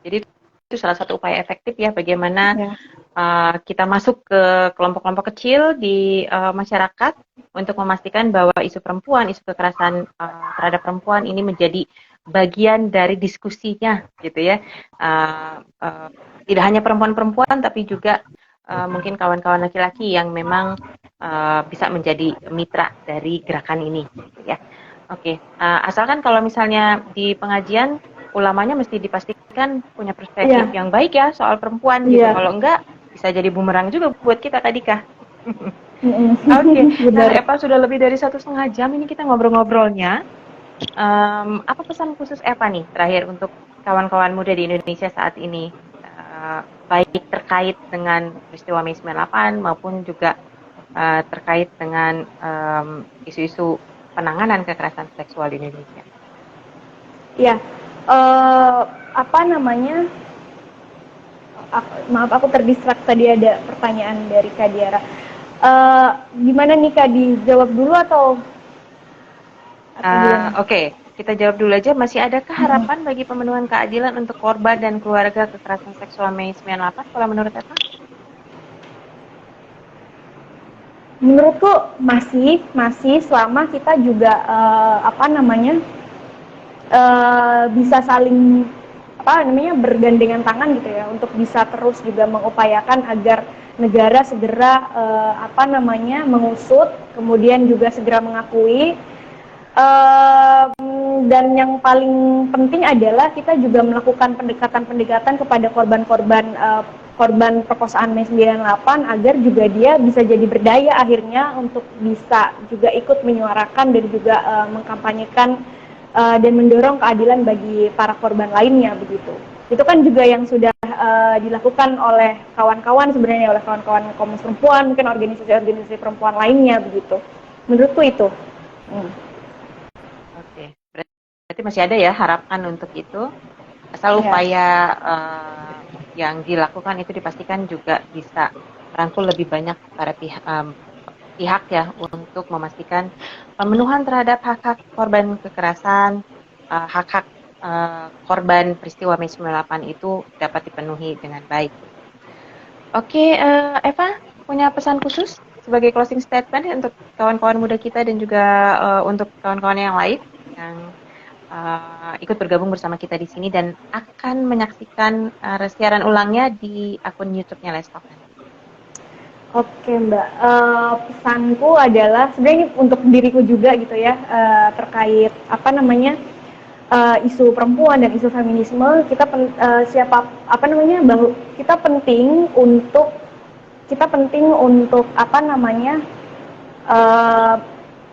Jadi itu salah satu upaya efektif ya, bagaimana kita masuk ke kelompok-kelompok kecil di masyarakat untuk memastikan bahwa isu perempuan, isu kekerasan terhadap perempuan ini menjadi bagian dari diskusinya gitu ya. Tidak hanya perempuan-perempuan tapi juga mungkin kawan-kawan laki-laki yang memang bisa menjadi mitra dari gerakan ini gitu ya. Oke, asalkan kalau misalnya di pengajian ulamanya mesti dipastikan punya perspektif yang baik ya soal perempuan gitu. Kalau enggak bisa jadi bumerang juga buat kita, Kak Dika. Oke, nah Eva sudah lebih dari 1,5 jam ini kita ngobrol-ngobrolnya. Apa pesan khusus Eva nih terakhir untuk kawan-kawan muda di Indonesia saat ini, baik terkait dengan peristiwa Mei 98 maupun juga terkait dengan isu-isu penanganan kekerasan seksual di Indonesia? Ya, maaf aku terdistrak tadi, ada pertanyaan dari Kak Diara. Gimana nih Kak, dijawab dulu atau Oke, kita jawab dulu aja. Masih adakah harapan bagi pemenuhan keadilan untuk korban dan keluarga kekerasan seksual Mei 98 kalau menurut Eva? Menurutku masih selama kita juga bisa saling bergandengan tangan gitu ya, untuk bisa terus juga mengupayakan agar negara segera mengusut, kemudian juga segera mengakui. Dan yang paling penting adalah kita juga melakukan pendekatan-pendekatan kepada korban perkosaan Mei 98 agar juga dia bisa jadi berdaya akhirnya untuk bisa juga ikut menyuarakan dan juga mengkampanyekan dan mendorong keadilan bagi para korban lainnya begitu. Itu kan juga yang sudah dilakukan oleh kawan-kawan sebenarnya, oleh kawan-kawan Komnas Perempuan, mungkin organisasi-organisasi perempuan lainnya begitu. Menurutku itu. Oke, berarti masih ada ya harapan untuk itu. Asal Ya. upaya yang dilakukan itu dipastikan juga bisa merangkul lebih banyak para pihak ya untuk memastikan pemenuhan terhadap hak-hak korban kekerasan, hak-hak korban peristiwa Mei 98 itu dapat dipenuhi dengan baik. Oke, Eva punya pesan khusus sebagai closing statement untuk kawan-kawan muda kita dan juga untuk kawan-kawan yang lain yang ikut bergabung bersama kita di sini dan akan menyaksikan siaran ulangnya di akun YouTube-nya Lestalk nanti. Oke Mbak, pesanku adalah sebenarnya untuk diriku juga gitu ya, terkait apa namanya isu perempuan dan isu feminisme. Kita penting untuk apa namanya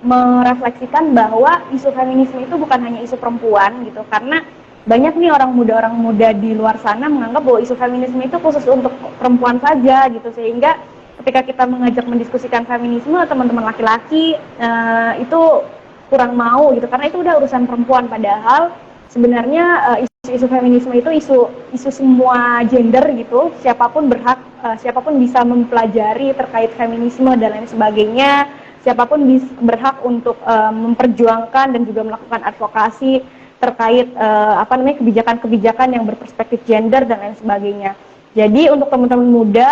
merefleksikan bahwa isu feminisme itu bukan hanya isu perempuan gitu, karena banyak nih orang muda di luar sana menganggap bahwa isu feminisme itu khusus untuk perempuan saja gitu, sehingga ketika kita mengajak mendiskusikan feminisme, teman-teman laki-laki itu kurang mau gitu, karena itu udah urusan perempuan. Padahal sebenarnya isu feminisme itu isu semua gender gitu, siapapun siapapun bisa mempelajari terkait feminisme dan lain sebagainya, siapapun berhak untuk memperjuangkan dan juga melakukan advokasi terkait kebijakan-kebijakan yang berperspektif gender dan lain sebagainya. Jadi untuk teman-teman muda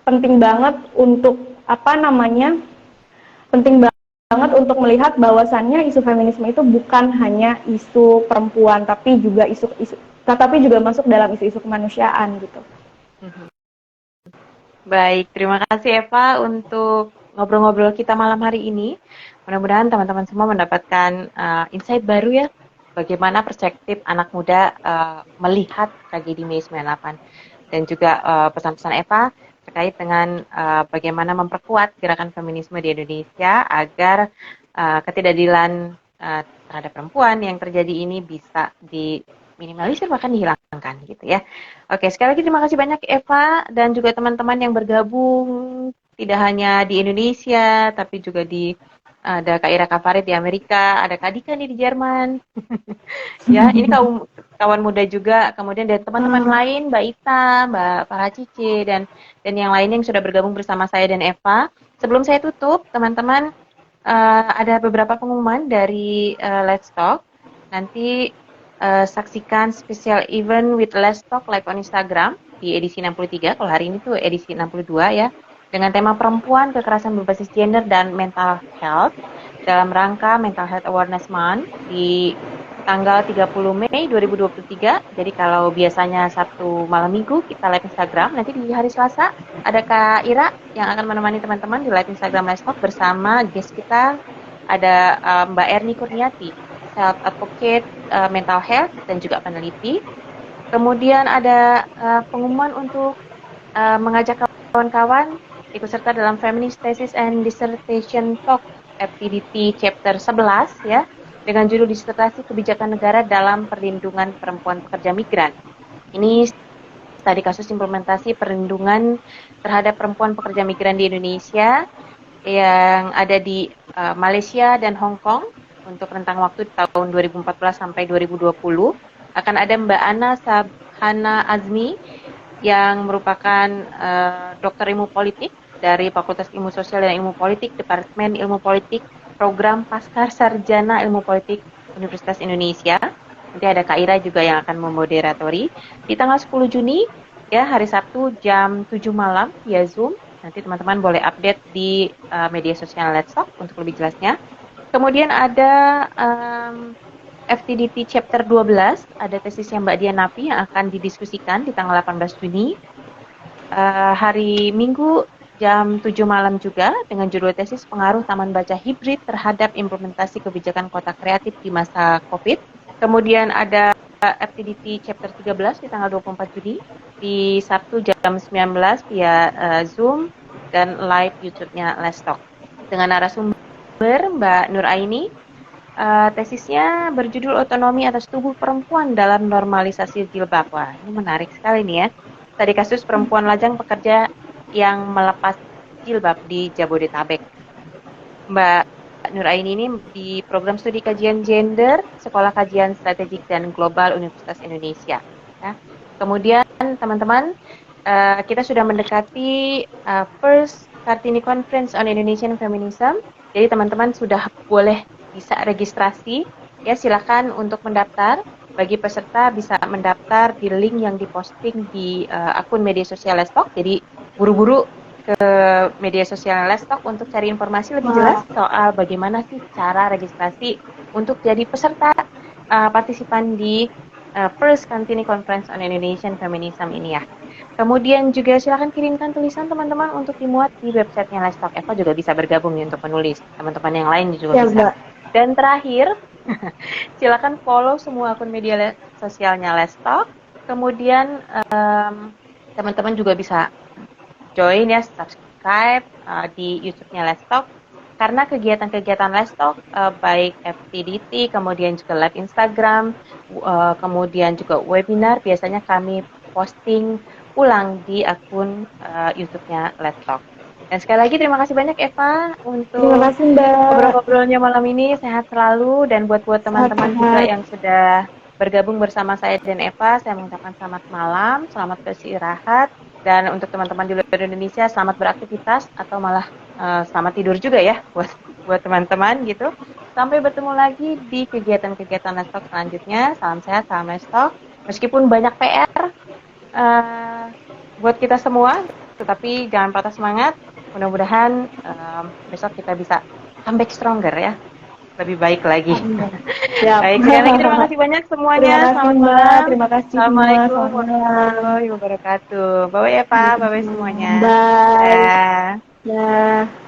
penting banget untuk melihat bahwasannya isu feminisme itu bukan hanya isu perempuan, tapi juga masuk dalam isu-isu kemanusiaan gitu. Baik, terima kasih Eva untuk ngobrol-ngobrol kita malam hari ini. Mudah-mudahan teman-teman semua mendapatkan insight baru ya, bagaimana perspektif anak muda melihat tragedi Mei 98 dan juga pesan-pesan Eva terkait dengan bagaimana memperkuat gerakan feminisme di Indonesia agar ketidakadilan terhadap perempuan yang terjadi ini bisa diminimalisir bahkan dihilangkan gitu ya. Oke, sekali lagi terima kasih banyak Eva dan juga teman-teman yang bergabung tidak hanya di Indonesia tapi juga ada Kak Ira Kafarid di Amerika, ada Kak Dika nih di Jerman. Ya, ini kawan muda juga, kemudian dari teman-teman lain, Mbak Ita, Mbak Farah Cici, dan yang lainnya yang sudah bergabung bersama saya dan Eva. Sebelum saya tutup, teman-teman, ada beberapa pengumuman dari Let's Talk. Nanti saksikan special event with Let's Talk live on Instagram di edisi 63, kalau hari ini tuh edisi 62 ya, dengan tema perempuan, kekerasan berbasis gender, dan mental health dalam rangka Mental Health Awareness Month di tanggal 30 Mei 2023. Jadi kalau biasanya Sabtu malam minggu kita live Instagram, nanti di hari Selasa ada Kak Ira yang akan menemani teman-teman di live Instagram Let's Talk bersama guest kita, ada Mbak Erni Kurniati, self advocate mental health dan juga peneliti. Kemudian ada pengumuman untuk mengajak kawan-kawan ikut serta dalam Feminist Thesis and Dissertation Talk FTDT Chapter 11 ya, dengan judul disertasi kebijakan negara dalam perlindungan perempuan pekerja migran. Ini studi kasus implementasi perlindungan terhadap perempuan pekerja migran di Indonesia yang ada di Malaysia dan Hong Kong untuk rentang waktu tahun 2014 sampai 2020. Akan ada Mbak Ana Sabhana Azmi yang merupakan dokter ilmu politik dari Fakultas Ilmu Sosial dan Ilmu Politik, Departemen Ilmu Politik, Program Pasca Sarjana Ilmu Politik Universitas Indonesia. Nanti ada Kak Ira juga yang akan memoderatori di tanggal 10 Juni ya, hari Sabtu jam 7 malam via Zoom. Nanti teman-teman boleh update di media sosial Let's Talk untuk lebih jelasnya. Kemudian ada FTDT Chapter 12, ada tesisnya Mbak Dian Nafi yang akan didiskusikan di tanggal 18 Juni. Hari Minggu jam 7 malam juga dengan judul tesis pengaruh taman baca hibrid terhadap implementasi kebijakan kota kreatif di masa COVID. Kemudian ada FTDT Chapter 13 di tanggal 24 Juni di Sabtu jam 19 via Zoom dan live YouTube-nya Let's Talk dengan narasumber Mbak Nur Aini, Tesisnya berjudul Otonomi atas Tubuh Perempuan dalam Normalisasi Jilbab. Wah, ini menarik sekali nih ya. Tadi kasus perempuan lajang pekerja yang melepas jilbab di Jabodetabek. Mbak Nuraini ini di program studi kajian gender Sekolah Kajian Strategik dan Global Universitas Indonesia. Ya. Kemudian teman-teman, kita sudah mendekati First Kartini Conference on Indonesian Feminism. Jadi teman-teman sudah boleh bisa registrasi. Ya, silakan untuk mendaftar. Bagi peserta bisa mendaftar di link yang diposting di akun media sosial Lestalk. Jadi buru-buru ke media sosial Lestalk untuk cari informasi lebih jelas soal bagaimana sih cara registrasi untuk jadi peserta partisipan di First Kartini Conference on Indonesian Feminism ini ya. Kemudian juga silakan kirimkan tulisan teman-teman untuk dimuat di websitenya Lestalk. Eva juga bisa bergabung nih untuk menulis. Teman-teman yang lain juga ya, bisa. Mbak. Dan terakhir, silakan follow semua akun media sosialnya Lestalk. Kemudian teman-teman juga bisa join ya, subscribe di YouTube-nya Lestalk. Karena kegiatan-kegiatan Lestalk baik FTDT, kemudian juga live Instagram, kemudian juga webinar, biasanya kami posting ulang di akun YouTube-nya Lestalk. Dan sekali lagi terima kasih banyak Eva untuk ngobrol-ngobrolnya malam ini. Sehat selalu, dan buat teman-teman juga yang sudah bergabung bersama saya dan Eva, saya mengucapkan selamat malam, selamat beristirahat. Dan untuk teman-teman di luar Indonesia, selamat beraktivitas atau malah selamat tidur juga ya buat teman-teman gitu. Sampai bertemu lagi di kegiatan-kegiatan Lestalk selanjutnya. Salam sehat, salam Lestalk. Meskipun banyak PR buat kita semua, tetapi jangan patah semangat. Mudah-mudahan besok kita bisa comeback stronger ya. Lebih baik lagi. Baik, sekali lagi terima kasih banyak semuanya. Selamat malam. Terima kasih. Assalamualaikum warahmatullahi wabarakatuh. Bye-bye ya Pak, bye-bye semuanya. Bye. Ya.